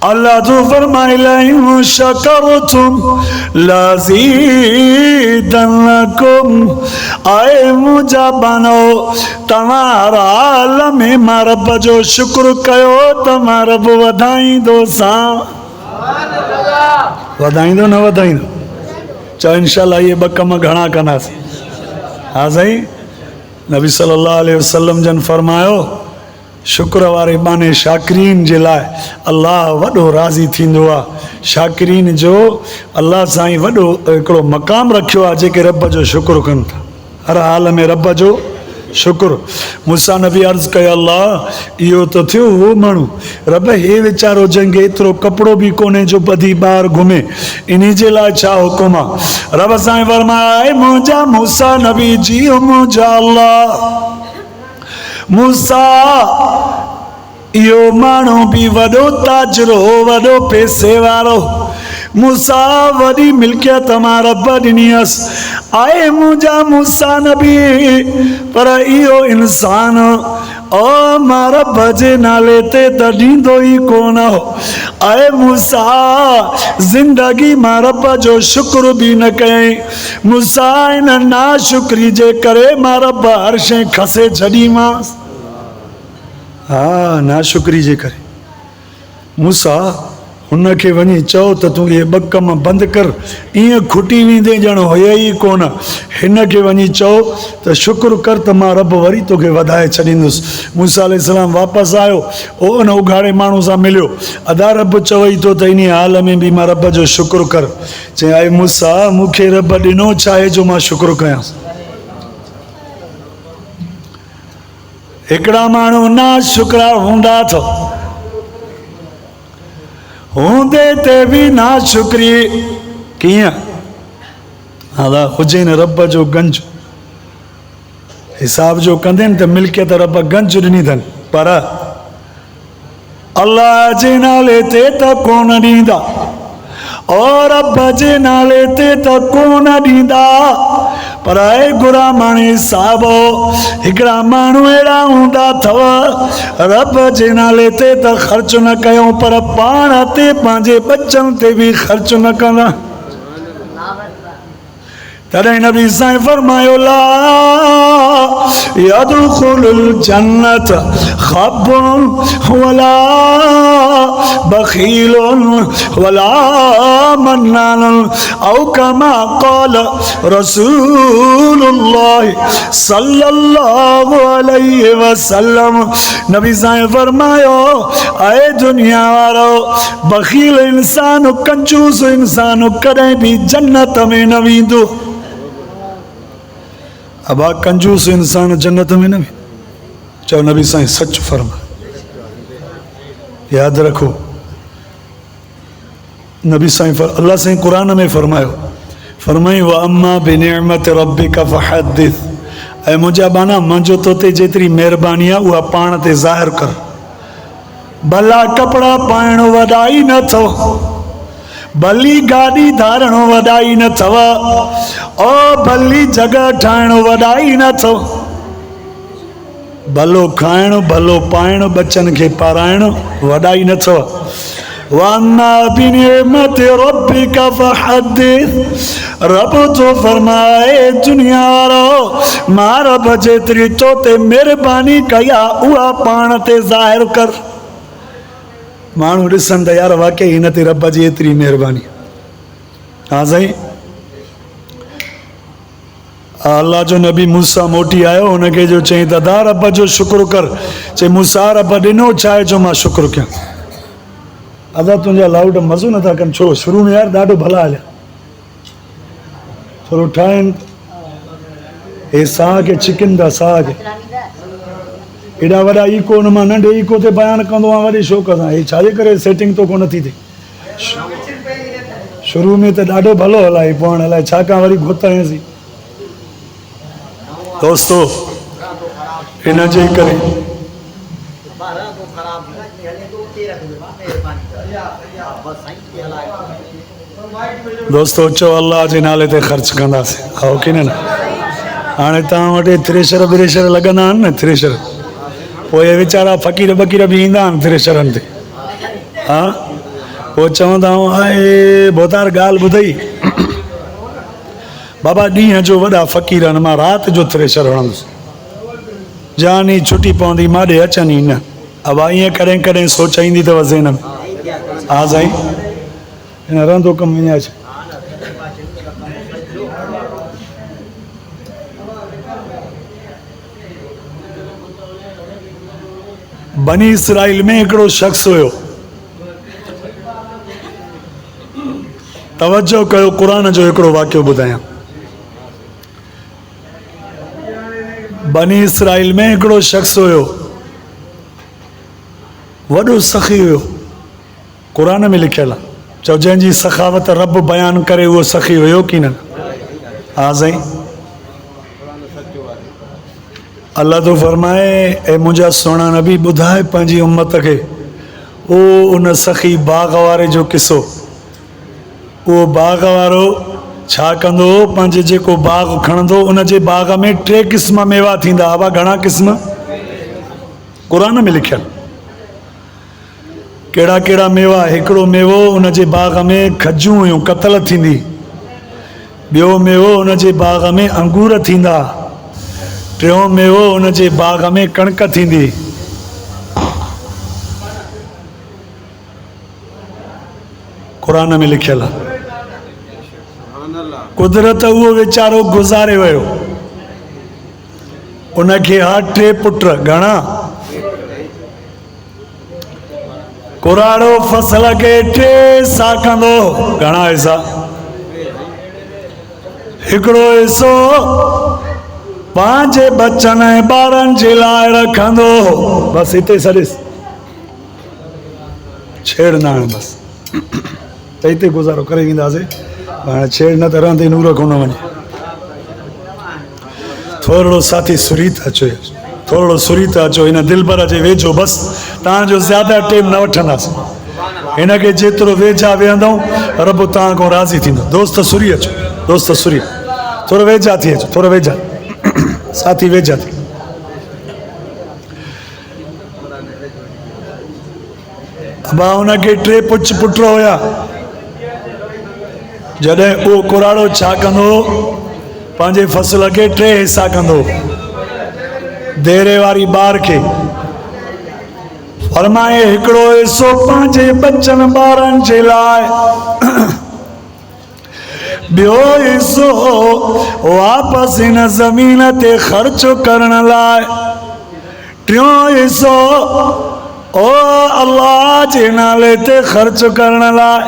अल्लाह जो फरमाइलायूं शकरतुम लज़ीदनकुम आए मुंहिंजा बानो तव्हां हाल में मां रब जो शुक्र कयो त मां रब वधाईंदो सां वधाईंदो न वधाईंदो चओ इंशाअल्लाह ये ॿ कम घणा कंदासीं हा साईं नबी सल्लल्लाहु अलैहि वसल्लम जन फरमायो शुक्र वारे बाने शाकिरीन जे लाइ अल्लाह वॾो राज़ी थींदो आहे शाकिरीन जो अल्लाह साईं वॾो हिकिड़ो मक़ाम रखियो आहे जेके रब जो शुक्र कनि था हर हाल में रब जो शुक्र मूसा नबी अर्ज़ कयो अल्लाह इहो त थियो उहो माण्हू रब हे वीचारो जंहिंखे एतिरो कपिड़ो बि कोन्हे जो ॿधी ॿाहिरि घुमे इन जे लाइ छा हुकुम आहे रब साईं फरमाए मुंहिंजा मूसा नबी जी मुंहिंजा अल्लाह मूसा इहो माण्हू बि वॾो ताजरो वॾो पैसे वारो मूसा वॾी मिल्कियत मां रब ॾिनी हुअसि आए मुंहिंजा मूसा नबी पर इहो इंसान ओ मां रब जे नाले ते त ॾींदो ई कोन हो आए मूसा ज़िंदगी मां रब जो शुक्र बि न कयईं मूसा इन नाशुक्री जे करे मां रब हर शइ खसे छॾीमांसि हा नाशुक्री जे करे मूसा हुनखे वञी चओ त तूं इहे ॿ कम बंदि कर ईअं खुटी वेंदे ॼण हुयो ई कोन हिन खे वञी चओ त शुक्र कर त मां रब वरी तोखे वधाए छॾींदुसि मूसा अलैहिस्सलाम वापसि आयो ओ उन उघाड़े माण्हू सां मिलियो अदा रब चवई थो त इन हाल में बि मां रब जो शुक्र कर चई आए मूसा मूंखे रब ॾिनो छा आहे जो मां शुक्र कयांसि हिकिड़ा माण्हू ना शुक्रा हूंदा अथव हूंदे ते बि ना शुक्री कीअं हा हुजे न रब जो गंज हिसाब जो कंदे त मिल्कियत रब गंज ॾिनी अथनि पर अल्लाह जे नाले ते त कोन ॾींदा और रब जे नाले ते त कोन ॾींदा पर आहे गुरामाणी साहब हिकिड़ा माण्हू अहिड़ा हूंदा अथव रब जे नाले ते त ख़र्च न कयूं पर पाण ते पंहिंजे बचनि ते बि ख़र्च न कंदा तॾहिं नबी साईं फरमायो ला यदखुलुल जन्नत खब्बुन वला बखीलुन वला मन्नानुन औ कमा क़ाल रसूलुल्लाह सल्लल्लाहु अलैहि वसल्लम। नबी साईं फरमायो, ऐ दुनिया वारो, बखील इंसान कंजूस इंसान कदें भी जन्नत में न वेंदो। अब आ कंजूस इंसान जन्नत में न, चलो नबी साईं सच फरमा, याद रखो। नबी साईं अल्लाह साईं कुरान में फरमायो, फरमाई व अम्मा बिनिअमत रब्बिका फहद्दिस, ऐं मुंहिंजा बाना मुंहिंजो तो ते जेतिरी महिरबानी आहे उहा पाण ते ज़ाहिर कर। भला कपड़ा पाइण वॾाई न अथव, भली गाड़ी धारणो वॾाई न अथव, ओ भली जगह ठाहिण वॾाई न अथव, भलो खाइण भलो पाइण बच्चन खे पाराइण वॾाई न अथव। वअम्मा बिनिअमति रब्बिका फहद्दिस, रब तो फरमाए दुनिया वारो, मां रब जेतिरी तो ते महिरबानी कई आहे उहा पाण ते ज़ाहिर कर। माण्हू ॾिसनि त यार वाकई हिन ते रब जी एतिरी महिरबानी। हा साईं, अल्लाह जो नबी मूसा मोटी आयो, हुनखे जो चई त दा रब जो शुक्र कर। चई मूसा रब ॾिनो छा आहे जो मां शुक्र कयां। अदा तुंहिंजा लाउड मज़ो नथा कनि, छो शुरू में यार ॾाढो भला हलिया, थोरो ठाहिनि हे साह खे छिकिन था, साह खे एॾा वॾा ईको हुन मां नंढे ईको ते बयानु कंदो आहे वॾे शौक़ सां। हे छाजे करे सेटिंग तो कोन थी थिए। शुरू में त ॾाढो भलो हलाई, पोइ हाणे अलाए छाकाणि वरी घुतायसीं। दोस्तो इन जे करे दोस्तो चओ अल्लाह जे नाले ते ख़र्च कंदासीं, आओ की न। हाणे तव्हां वटि थ्रेशर ब्रेशर लॻंदा आहिनि न, थ्रेशर, पोइ वीचारा फ़क़ीर फ़क़ीर बि ईंदा आहिनि थ्रेशरनि ते। हा, पोइ चवंदा आहियूं हाए बोतार ॻाल्हि ॿुधई, बाबा ॾींहं जो वॾा फ़क़ीर आहिनि, मां राति जो थ्रेशर हणंदुसि, जानी छुटी पवंदी माॾे अचनि ई न। अब ईअं कॾहिं कॾहिं सोच ईंदी अथव ज़हन में। हा साईं, हिन रहंदो कमु ईअं अचे। बनी इसराइल में हिकिड़ो शख़्स हुयो, तवज्जो कयो, क़ुरान जो हिकिड़ो वाक़ियो ॿुधायां। बनी इसराइल में हिकिड़ो शख़्स हुयो, वॾो सखी हुयो, क़ुरान में लिखियल आहे। चओ जंहिंजी सखावत रब बयानु करे उहो सखी हुयो की न। हा साईं, अल्लाह तो फरमाए, ऐं मुंहिंजा सुहिणा नबी ॿुधाए पंहिंजी उम्मत खे ओ उन सखी बाग़ वारे जो किसो। उहो बाग़ वारो छा कंदो, पंहिंजे जेको बाग़ खणंदो उन जे बाग़ में 3 क़िस्म मेवा थींदा। आबा घणा क़िस्म? क़ुरान में लिखियल। कहिड़ा कहिड़ा मेवा? हिकिड़ो मेवो उन जे बाग़ में खजूं हुयूं, कतल थींदी। ॿियो मेवो उन जे बाग़ में अंगूर थींदा। टियों मेवो उन जे बाग़ में कणक थींदी। क़ुरान में लिखियल आहे। कुदरत उहो वीचारो गुज़ारे वियो, उनखे हा 3 पुट। घणा? कुराड़ो फसल खे 3 हिसा कंदो। घणा हिसा? हिकिड़ो हिसो पंहिंजे बच्चन ऐं ॿारनि जे लाइ रखंदो। बसि हिते छॾिस, छेड़ न हाणे, बसि त हिते गुज़ारो करे ईंदासीं। हाणे छेड़ न त रहंदे नूर कोन वञे। थोरो साथी सुरी त अचो, थोरो सुरी त अचो, हिन दिलबर जे वेझो। बसि तव्हांजो ज़्यादा टाइम न वठंदासीं, हिनखे जेतिरो वेझा वेहंदव रब तव्हां खां राज़ी थींदो। दोस्त सुरी अचो, दोस्त सुरी, थोरो वेझा थी अचो, थोरो वेझा साथी, वेझा थी। अबा हुनखे 3 पुट हुया। जॾहिं उहो कुराड़ो छा कंदो, पंहिंजे फसल खे 3 हिसा कंदो। देरे वारी बार के फरमाए हिकिड़ो हिस्सो पंहिंजे बच्चन ॿारनि जे लाइ, ॿियो हिस्सो वापसि हिन ज़मीन ते ख़र्च करण लाइ, टियों हिस्सो ओ अल्लाह जे नाले ते ख़र्च करण लाइ।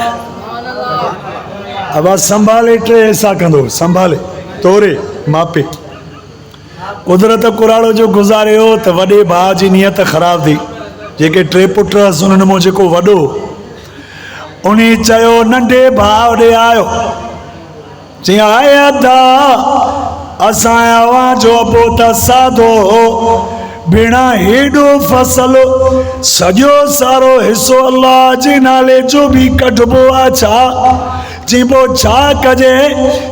अब संभाले टे हिस्सा कंदो, संभाले तोरे मापे। कुदरत कुराड़ो जो गुज़ारियो त वॾे भाउ जी नियत ख़राब थी। जेके टे पुट हुअसि उन्हनि मां जेको वॾो उन चयो नंढे भाउ ॾे आयो, चई आए अदा असांजा अवांजो अबो त साधो हो, बिना हेॾो फसल सॼो सारो हिसो अल्लाह जे नाले जो बि कढिबो आहे छा? चई पोइ छा कजे?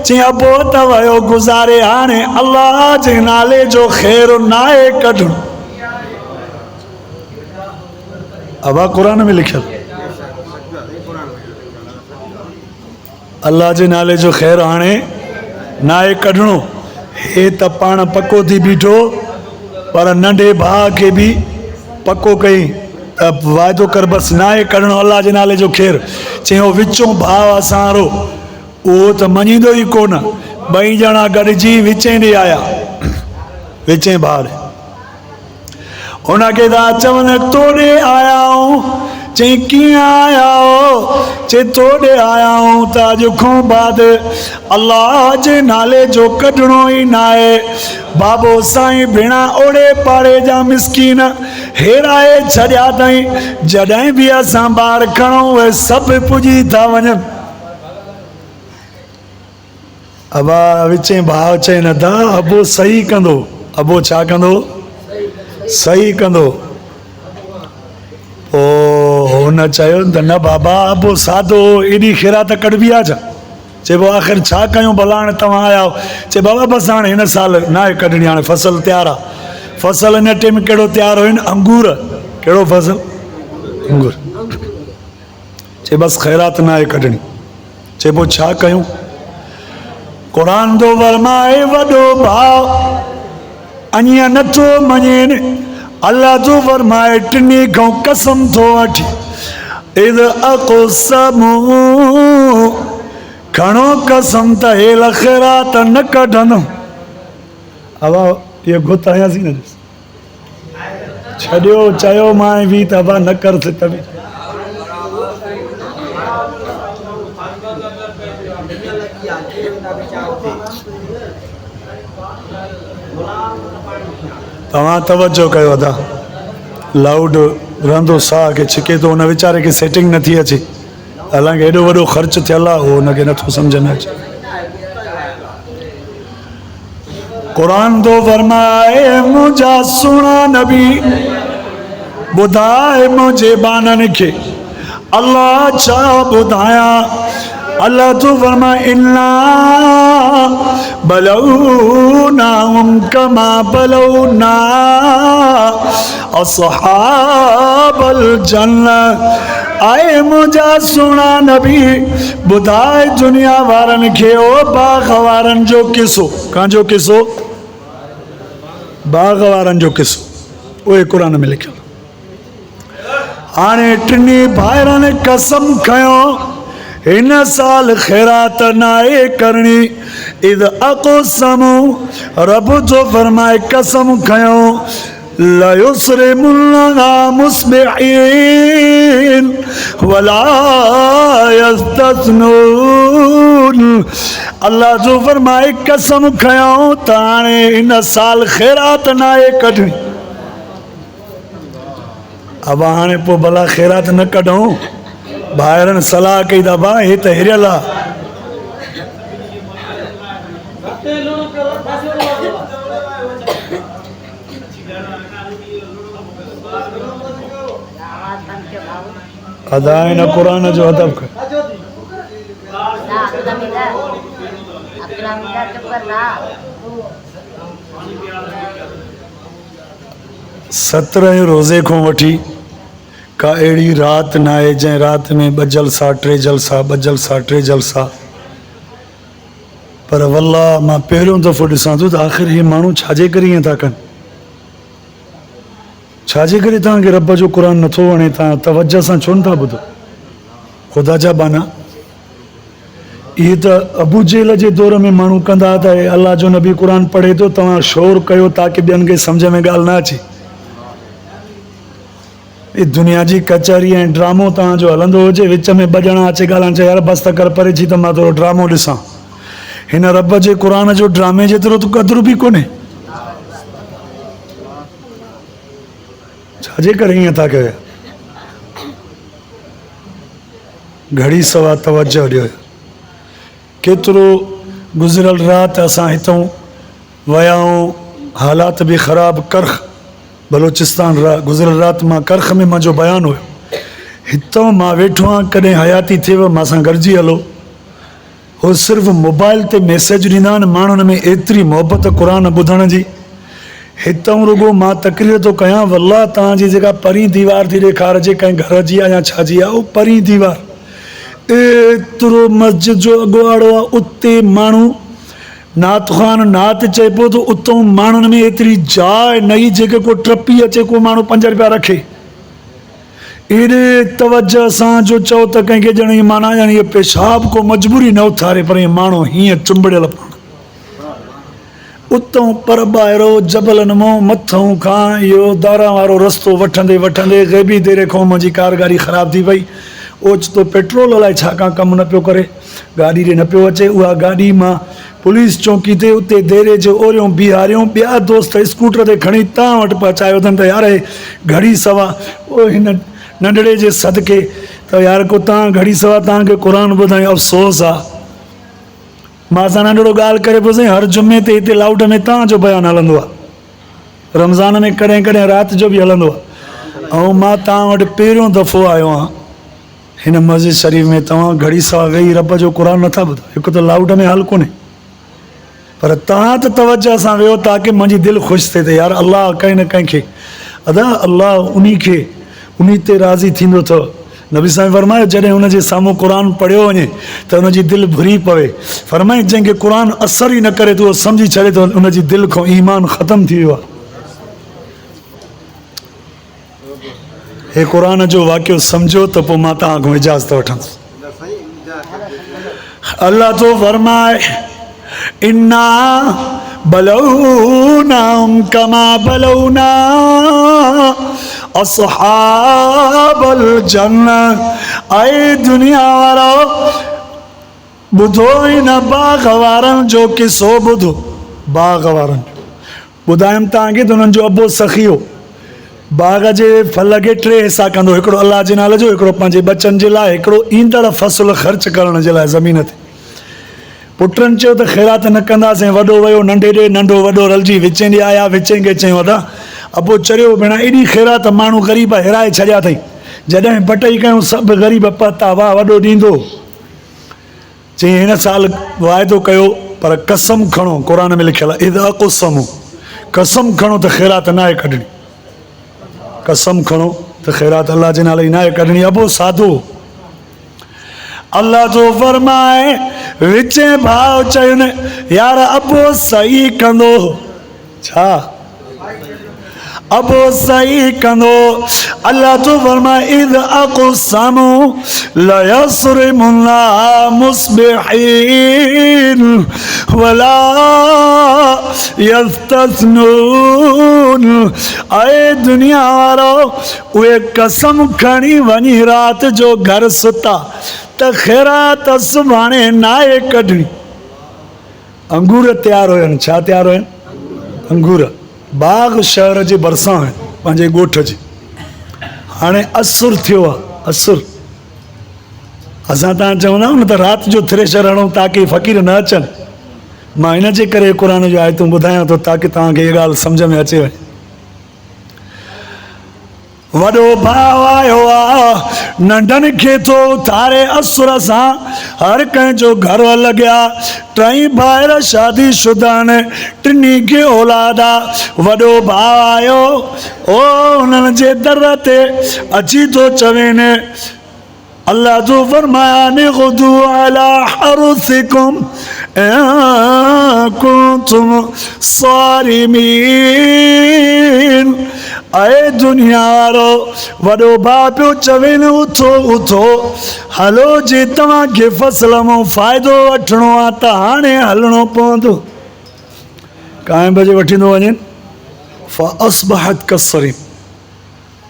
चई अबो त वियो गुज़ारे, हाणे अल्लाह जे नाले जो ख़ैर नाहे कढणु। अबा कुरान में लिखियल अल्लाह जे नाले जो ख़ैर हाणे नाहे कढणो। हे त पाण पको थी बीठो, पर नंढे भाउ खे बि पको कई त वाइदो कर बसि नाहे कढणो अल्लाह जे नाले जो ख़ैर। चयो विचों भाउ असांजो उहो त मञींदो ई कोन। ॿई ॼणा गॾिजी विचें ॾे आया, विचें भाउ ॾे। हुनखे था चवनि तोड़े आया आहियूं। चई कीअं आया हो? चई तोड़े आया आहियूं त अॼु खां बाद अल्लाह जे नाले जो कढणो ई न आहे। बाबो साईं भेणा ओड़े पाड़े जा मिसकीन हेराए छॾिया अथई, जॾहिं बि असां ॿार खणूं उहे सभु पुॼी था वञनि। अबा विचें भाउ चई न था अबो सही कंदो। अबो छा कंदो? सही कंदो। पोइ हुन चयो त न बाबा अबो साधो एॾी ख़ैरात कढबी आहे छा? चइबो आख़िर छा कयूं भला, हाणे तव्हां आया हो। चए बाबा बसि हाणे हिन साल न आहे कढणी, हाणे फसल तयारु आहे। फसल हिन टाइम कहिड़ो तयारु हुयो? अंगूर। कहिड़ो फसल? अंगूर। चए बसि ख़ैरात न आहे कढणी। चए पोइ छा कयूं? क़ुरान थो फरमाए वॾो भाउ अञा नथो मञे। अल्लाह तो फरमाए टिनी खां कसम थो वठी, इद अक़समू खणो कसम त हेल ख़ैरात न कढंदुमि। अब इहो गुत आयासीं न, छॾियो चयो मां बि त अब न कर त बि तव्हां तवजो कयो था। लाउड रहंदो साह खे छिके थो, हुन वीचारे खे सेटिंग नथी अचे। हालांकि एॾो वॾो ख़र्च थियल आहे, उहो हुनखे नथो सम्झ में अचे। क़ुरान थो फरमाए मुंहिंजा सुहिणा नबी ॿुधाए मुंहिंजे बाननि खे अल्लाह छा ॿुधायां। अल्लाह तो फरमाए इन्ना बलौनाहुम कमा बलौना अस्हाबल जन्नह। आए मुंहिंजा सुहिणा नबी ॿुधाए दुनिया वारनि खे ओ बाग़ वारनि जो किसो। कंहिंजो किसो? बाग़ वारनि जो किसो। उहे क़ुरान में लिखियल। हाणे टिनी भाइरनि कसम खयो हिन साल ख़ैरात नाहे करणी। इद अक़समू रब जो फरमाए कसम खयो लयुस्रिमुन्ना मुस्बिहीन वला यस्तस्नून। अल्लाह जो फरमाए कसम खयो त हाणे हिन साल ख़ैरात नाहे कढणी। अब हाणे पोइ भला ख़ैरात न कढूं? ॿाहिरनि सलाह कई त भा हे त हिरियल आहे। अदा हिन क़ुरान जो अदब कर। सत्रहं रोज़े खां वठी का अहिड़ी राति न आहे जंहिं राति में ॿ जलसा टे जलसा ॿ जलसा टे जलसा। पर वल्लाह मां पहिरियों दफ़ो ॾिसां थो त आख़िर इहे माण्हू छाजे करे ईअं था कनि। छाजे करे तव्हांखे रब जो क़ुर नथो वणे, तव्हां तवज्जो सां छो नथा ॿुधो? ख़ुदा जा बाना इहे त अबू जेल जे दौर में माण्हू कंदा त अलाह जो नबी क़ुर पढ़े थो, तव्हां शोर कयो ताकी ॿियनि खे सम्झ में ॻाल्हि न अचे। ई दुनिया जी कचहरी ऐं ड्रामो तव्हांजो हलंदो हुजे, विच में ॿ ॼणा अचे ॻाल्हाइण, चए यार बसि त कर परे थी त मां थोरो ड्रामो ॾिसां। हिन रब जे क़ुर जो ड्रामे जेतिरो त क़दुरु बि कोन्हे। छाजे करे ईअं था कयो? घड़ी सवा तवज्जो ॾियो। केतिरो गुज़िरियल राति असां हितां विया आहियूं, हालात बि ख़राबु, करख बलोचिस्तान गुज़िरियल राति मां करख में मुंहिंजो बयानु हुयो। हितां मां वेठो आहियां, कॾहिं हयाती थिएव मां गॾिजी हलो। उहो सिर्फ़ु मोबाइल ते मैसेज ॾींदा आहिनि माण्हुनि में एतिरी मोहबत क़ुर ॿुधण जी। हितां रुगो मां तकरीर थो कयां, वल्लाह तव्हांजी जेका परीं दीवार थी ॾेखारिजे कंहिं घर जी आहे या छा जी आहे, उहो परीं दीवार एतिरो मस्जिद जो अॻुवाड़ो आहे, उते माण्हू नात ख़ान नात चए पियो त उतां माण्हुनि में एतिरी जाइ नई, जेके को टपी अचे को माण्हू 5 रुपया रखे। एॾे तवज्जो सां जो चओ त कंहिंखे ॼण माना ॼण इहे पेशाब को मजबूरी न उथारे, पर इहे माण्हू हीअं चुंबड़ियल पाण उतां पर ॿाहिरो जबलनि मां मथां खां इहो दारा वारो रस्तो वठंदे वठंदे ग़ैबी देरे खां मुंहिंजी कार गाॾी ख़राबु थी वई। ओचितो पेट्रोल अलाए छाकाणि कमु न पियो करे, गाॾी ॾे न पियो अचे। उहा गाॾी मां पुलिस चौकी ते उते देरे जे ओरियूं बीहारियूं, ॿिया दोस्त स्कूटर ते खणी तव्हां वटि पहुचायो अथनि त यार घड़ी सवा उहो हिन नंढड़े जे सदके त यार को तव्हां घड़ी सवा तव्हांखे क़ुर ॿुधायूं, अफ़सोस आहे। मां सां नंढड़ो ॻाल्हि करे पियो साईं, हर जुमे ते हिते लाउड में तव्हांजो बयानु हलंदो आहे, रमज़ान में कॾहिं कॾहिं राति जो बि हलंदो आहे। ऐं मां तव्हां वटि पहिरियों दफ़ो आयो आहियां हिन मस्जिद शरीफ़ में। तव्हां घड़ी सवा वेही रब जो क़ुर नथा ॿुधो, हिकु त लाउड में हल कोन्हे, पर तव्हां त तवज्जो सां वेहो ताकी मुंहिंजी दिलि ख़ुशि थिए त यार अलाह कंहिं न कंहिंखे अदा अलाह उन ते राज़ी थींदो अथव। नबी साईं फरमायो जॾहिं हुनजे साम्हूं क़ुर पढ़ियो वञे त हुनजी दिलि भुरी पवे। फरमाई जंहिंखे क़ुर असर ई न करे त उहो सम्झी छॾे त हुनजी दिलि खां ईमान ख़तमु थी वियो आहे। हे क़ुर जो वाक़ियो सम्झो त पोइ मां तव्हां खां इजाज़त वठंदुसि। अल्लाह तो फरमाए इन्ना बलौनाहुम कमा बलौना अस्हाबल जन्नह। आए दुनिया वारो ॿुधो ई न बाग़ वारनि जो किसो, ॿुधो बाग़ वारनि ॿुधायमि तव्हांखे त हुननि जो अबो सखी हो। बाग़ जे फल खे 3 हिसा कंदो, हिकिड़ो अलाह जे नाले जो, हिकिड़ो पंहिंजे बचनि जे लाइ, हिकिड़ो ईंदड़ फ़सुल ख़र्च करण जे लाइ ज़मीन ते। पुटनि चयो त ख़ैरात न कंदासीं, वॾो वियो नंढे ॾे, नंढो वॾो रलिजी विचें ॾे आया, विचें खे चयूं अदा अबो चरियो भेण एॾी ख़ैरात माण्हू ग़रीब हिराए छॾिया अथई, जॾहिं बटई कयूं सभु ग़रीब पता वाह वॾो ॾींदो। चई हिन साल वाइदो कयो पर कसम खणो, क़ुर में लिखियलु आहे इज़ा क़ुसमु, कसम खणो त ख़ैरात न आहे कढणी, कसम खणो त ख़ैरात अलाह जे नाले ई न आहे कढणी। अबो साधो अल्लाह जो फरमाए विचें भाउ चयुनि यार अबो सही कंदो, छा अबो सही कंदो। अल्लाह तो फरमाए इज़ अक़समु लयस्रिमुन्ना मुस्बिहीन वला यस्तस्नून। आए दुनिया वारो उहे कसम खणी वञी राति जो घर सुता त ख़ैरात सुभाणे नाहे कढणी। अंगूर तयारु हुयनि, छा तयारु हुयनि? अंगूर। बाग़ शहर जे भरिसां आहिनि पंहिंजे ॻोठ जे। हाणे असुर थियो आहे, असुर असां तव्हां चवंदा आहियूं न त राति जो थ्रेशर हणूं ताकी फ़क़ीर न अचनि। मां हिन जे करे क़ुर जो आयतूं ॿुधायां थो ताकी तव्हांखे इहा ॻाल्हि सम्झ में अचे वञे। वॾो भाउ आयो आहे नंढनि खे थो उथारे असुर सां, हर कंहिंजो घर लॻिया, 3 भाइर शादी शुदा आहिनि, 3 खे औलाद आहे। वॾो भाउ आयो ओ हुननि जे दर ते अची थो चवेनि अल्लाह जो फरमाया निग़दू अला हरुसिकुम कुंतुम सारिमीन। आए दुनिया वारो वॾो भाउ पियो चवे न उथो उथो हलो जे तव्हांखे फसल मां फ़ाइदो वठिणो आहे त हाणे हलणो पवंदो काएं बजे वठींदो वञनि फ़अस्बहत कसरीन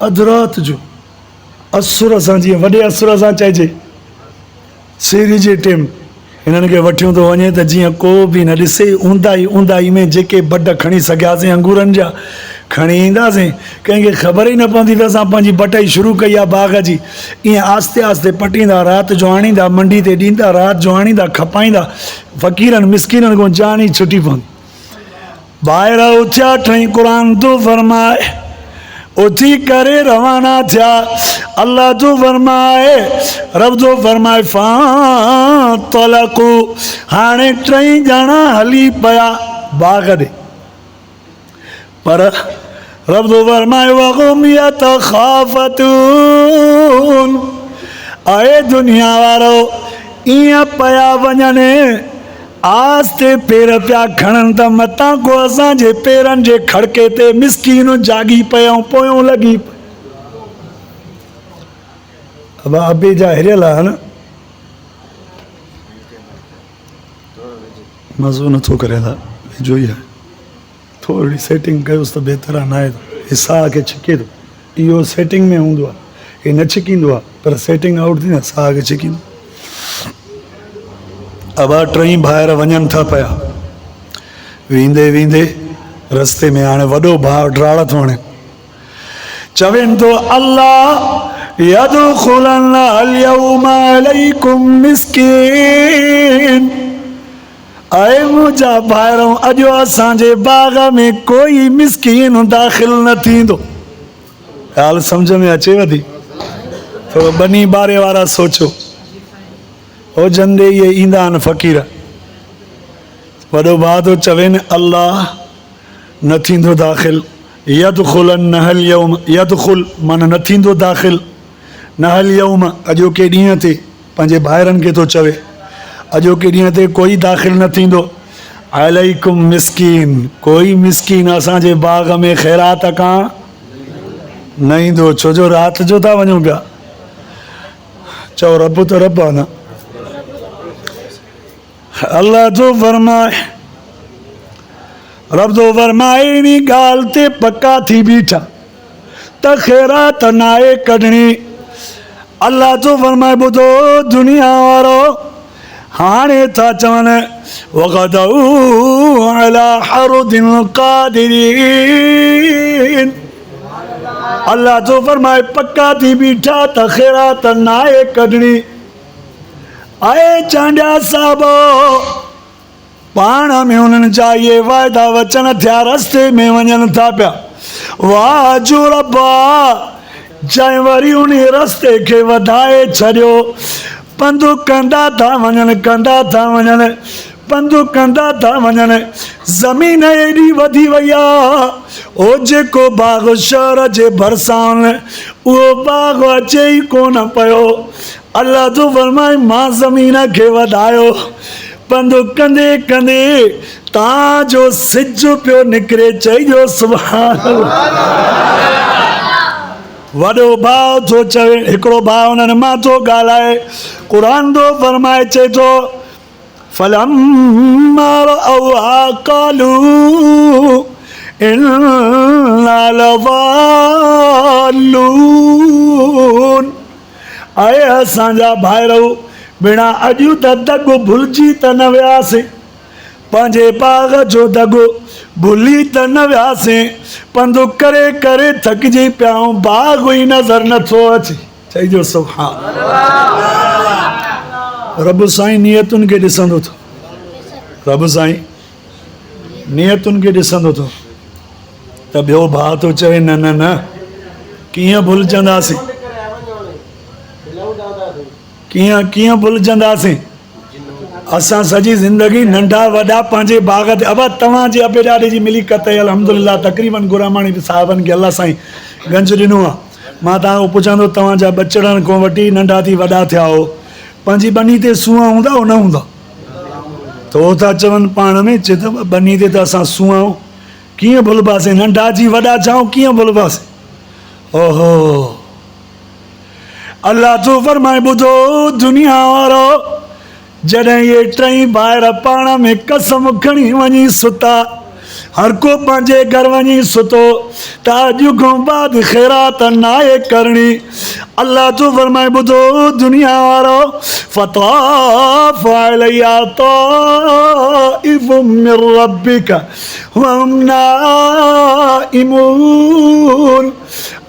अधु राति जो असुर सां जीअं वॾे असुर सां चइजे सीरी जे टाइम हिननि खे वठियो थो वञे त जीअं को बि न ॾिसे ऊंदाई ऊंदाई में जेके बड खणी सघियासीं अंगूरनि जा खणी ईंदासीं कंहिंखे ख़बर ई न पवंदी त असां पंहिंजी बटाई शुरू कई आहे बाग़ जी ईअं आस्ते आस्ते पटींदा राति जो आणींदा मंडी ते ॾींदा राति जो आणींदा खपाईंदा फ़क़ीरनि मिसकिननि खां जान ई छुटी पवंदी ॿाहिरि उथिया टई क़ुर थो फरमाए उथी करे रवाना थिया अल्लाह तो फरमाए रब तो फरमाए फ़ातलक़ू हाणे टई ॼणा हली पिया बाग़ ॾे पर रब तो फरमाए वहुम यतख़ाफ़तून आए दुनिया वारो ईअं पिया वञनि आस्ते पेर पिया खणनि त मतां को असांजे पेरनि जे खड़के ते मिसकीन जागी पियूं पोयों लॻी अब अबे जा हिरियल आहे न मज़ो नथो करे वेझो ई आहे थोरी सेटिंग कयोसि त बहितर आहे न आहे त साह खे छिके थो इहो सेटिंग में हूंदो आहे हे न छिकींदो आहे पर सेटिंग आउट थी न साह खे छिकींदो अब टई ॿाहिरि वञनि था पिया वेंदे वेंदे रस्ते में हाणे वॾो भाउ ड्राड़ थो हणे चवनि थो अल्लाह यदखुलन अल-यौम अलैकुम मिस्कीन आए मुंहिंजा भाइरों अॼु असांजे बाग़ में कोई मिस्कीन दाख़िल न थींदो ॻाल्हि सम्झ में अचेव थी थोरो बनी ॿारे वारा सोचो हो जंदे इहे ईंदा आहिनि फ़क़ीर वॾो भाउ थो चवे न अल्लाह न थींदो दाख़िल यदखुलन नहल यौम यदखुल माना न थींदो दाख़िल नहल यौम अॼोके ॾींहं ते पंहिंजे भाइरनि खे थो चवे अॼोके ॾींहं ते कोई दाख़िल न थींदो अलैकुम मिस्कीन कोई मिस्कीन असांजे बाग़ में ख़ैरात खां न ईंदो छो जो राति जो था वञूं पिया चओ रब त रब आहे न अल्लाह तो फरमाए रब तो फरमाए इन ॻाल्हि ते पक्का थी बीठा त ख़ैरात नाहे कढणी अल्लाह तो फरमाए ॿुधो दुनिया वारो हाणे था चवनि वग़दऊ अला हरदिन क़ादिरीन अल्लाह तो फरमाए पक्का थी बीठा त ख़ैरात नाहे कढणी आए चांडिया साहब पाण में उन्हनि जा इहे वाइदा वचन थिया रस्ते में वञनि था पिया वाह जो रब्बा जंहिं वरी उन रस्ते खे वधाए छॾियो पंधु कंदा था वञनि पंधु कंदा था वञनि ज़मीन एॾी वधी वई आहे ओ जेको बाग़ शहर जे भरिसां उहो बाग़ अचे ई कोन पियो अल्लाह तो फरमाए मां ज़मीन खे वधायो पंधु कंदे कंदे तव्हांजो सिज पियो निकिरे चइजो सुभान अल्लाह वॾो भाउ थो चवे हिकिड़ो भाउ उन्हनि मां थो ॻाल्हाए क़ुर थो फरमाए चए थो फलम्मा रअौहा क़ालू इन्ना लज़ालून आए असांजा भाइरो बिना अॼु त दॻो भुलिजी त न वियासीं पंहिंजे बाग़ जो दॻो भुली त न वियासीं पंधु करे करे थकिजी पियाऊं बाग़ ई नज़र नथो अचे चइजो सुभान रब साईं नियतुनि खे ॾिसंदो थो रब साईं नियतुनि खे ॾिसंदो थो त ॿियो भाउ थो चवे न न न कीअं भुलिजंदासीं कीअं भुलिजंदासीं असां सॼी ज़िंदगी नंढा वॾा पंहिंजे बाग़ ते अब तव्हांजे अबे ॾाॾे जी मिलीकत अल्हम्दुलिल्लाह तक़रीबन गुरामाणी साहिबनि खे अल्लाह साईं गंज ॾिनो आहे मां तव्हांखो पुछंदो तव्हांजा बचड़नि खां वठी नंढा थी वॾा थिया हो पंहिंजी बनी ते सूंहं हूंदा हो न हूंदा त उहो था चवनि पाण में चए त बनी ते त असां सूंहं कीअं भुलबासीं नंढा जी वॾा जाऊं कीअं भुलबासीं ओहो अल्लाह तो फरमाए ॿुधो दुनिया वारो जॾहिं ये टई ॿाहिरि पाण में कसम खणी वञी सुता हर को पंहिंजे घर वञी सुतो त अॼु खां बाद ख़ैरात नाहे करणी अल्लाह तो फरमाए ॿुधो दुनिया वारो फताफ अलैया ताइफुम मिर रब्बिका वहुम नाइमून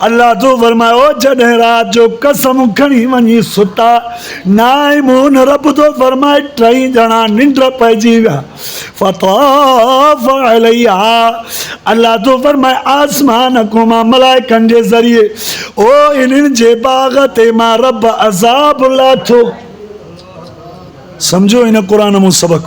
अल्लाह तो फरमायो जॾहिं राति जो कसम खणी वञी सुता नाइमून रब तो फरमाए टई ॼणा निंड पइजी विया फताफ अलैया अल्लाह तो फरमाए आसमान को मां मलाइकनि जे ज़रिए ओ इन्हनि जे बाग़ ते मां रब अज़ाब लाथो सम्झो इन क़ुरान मूं सबक़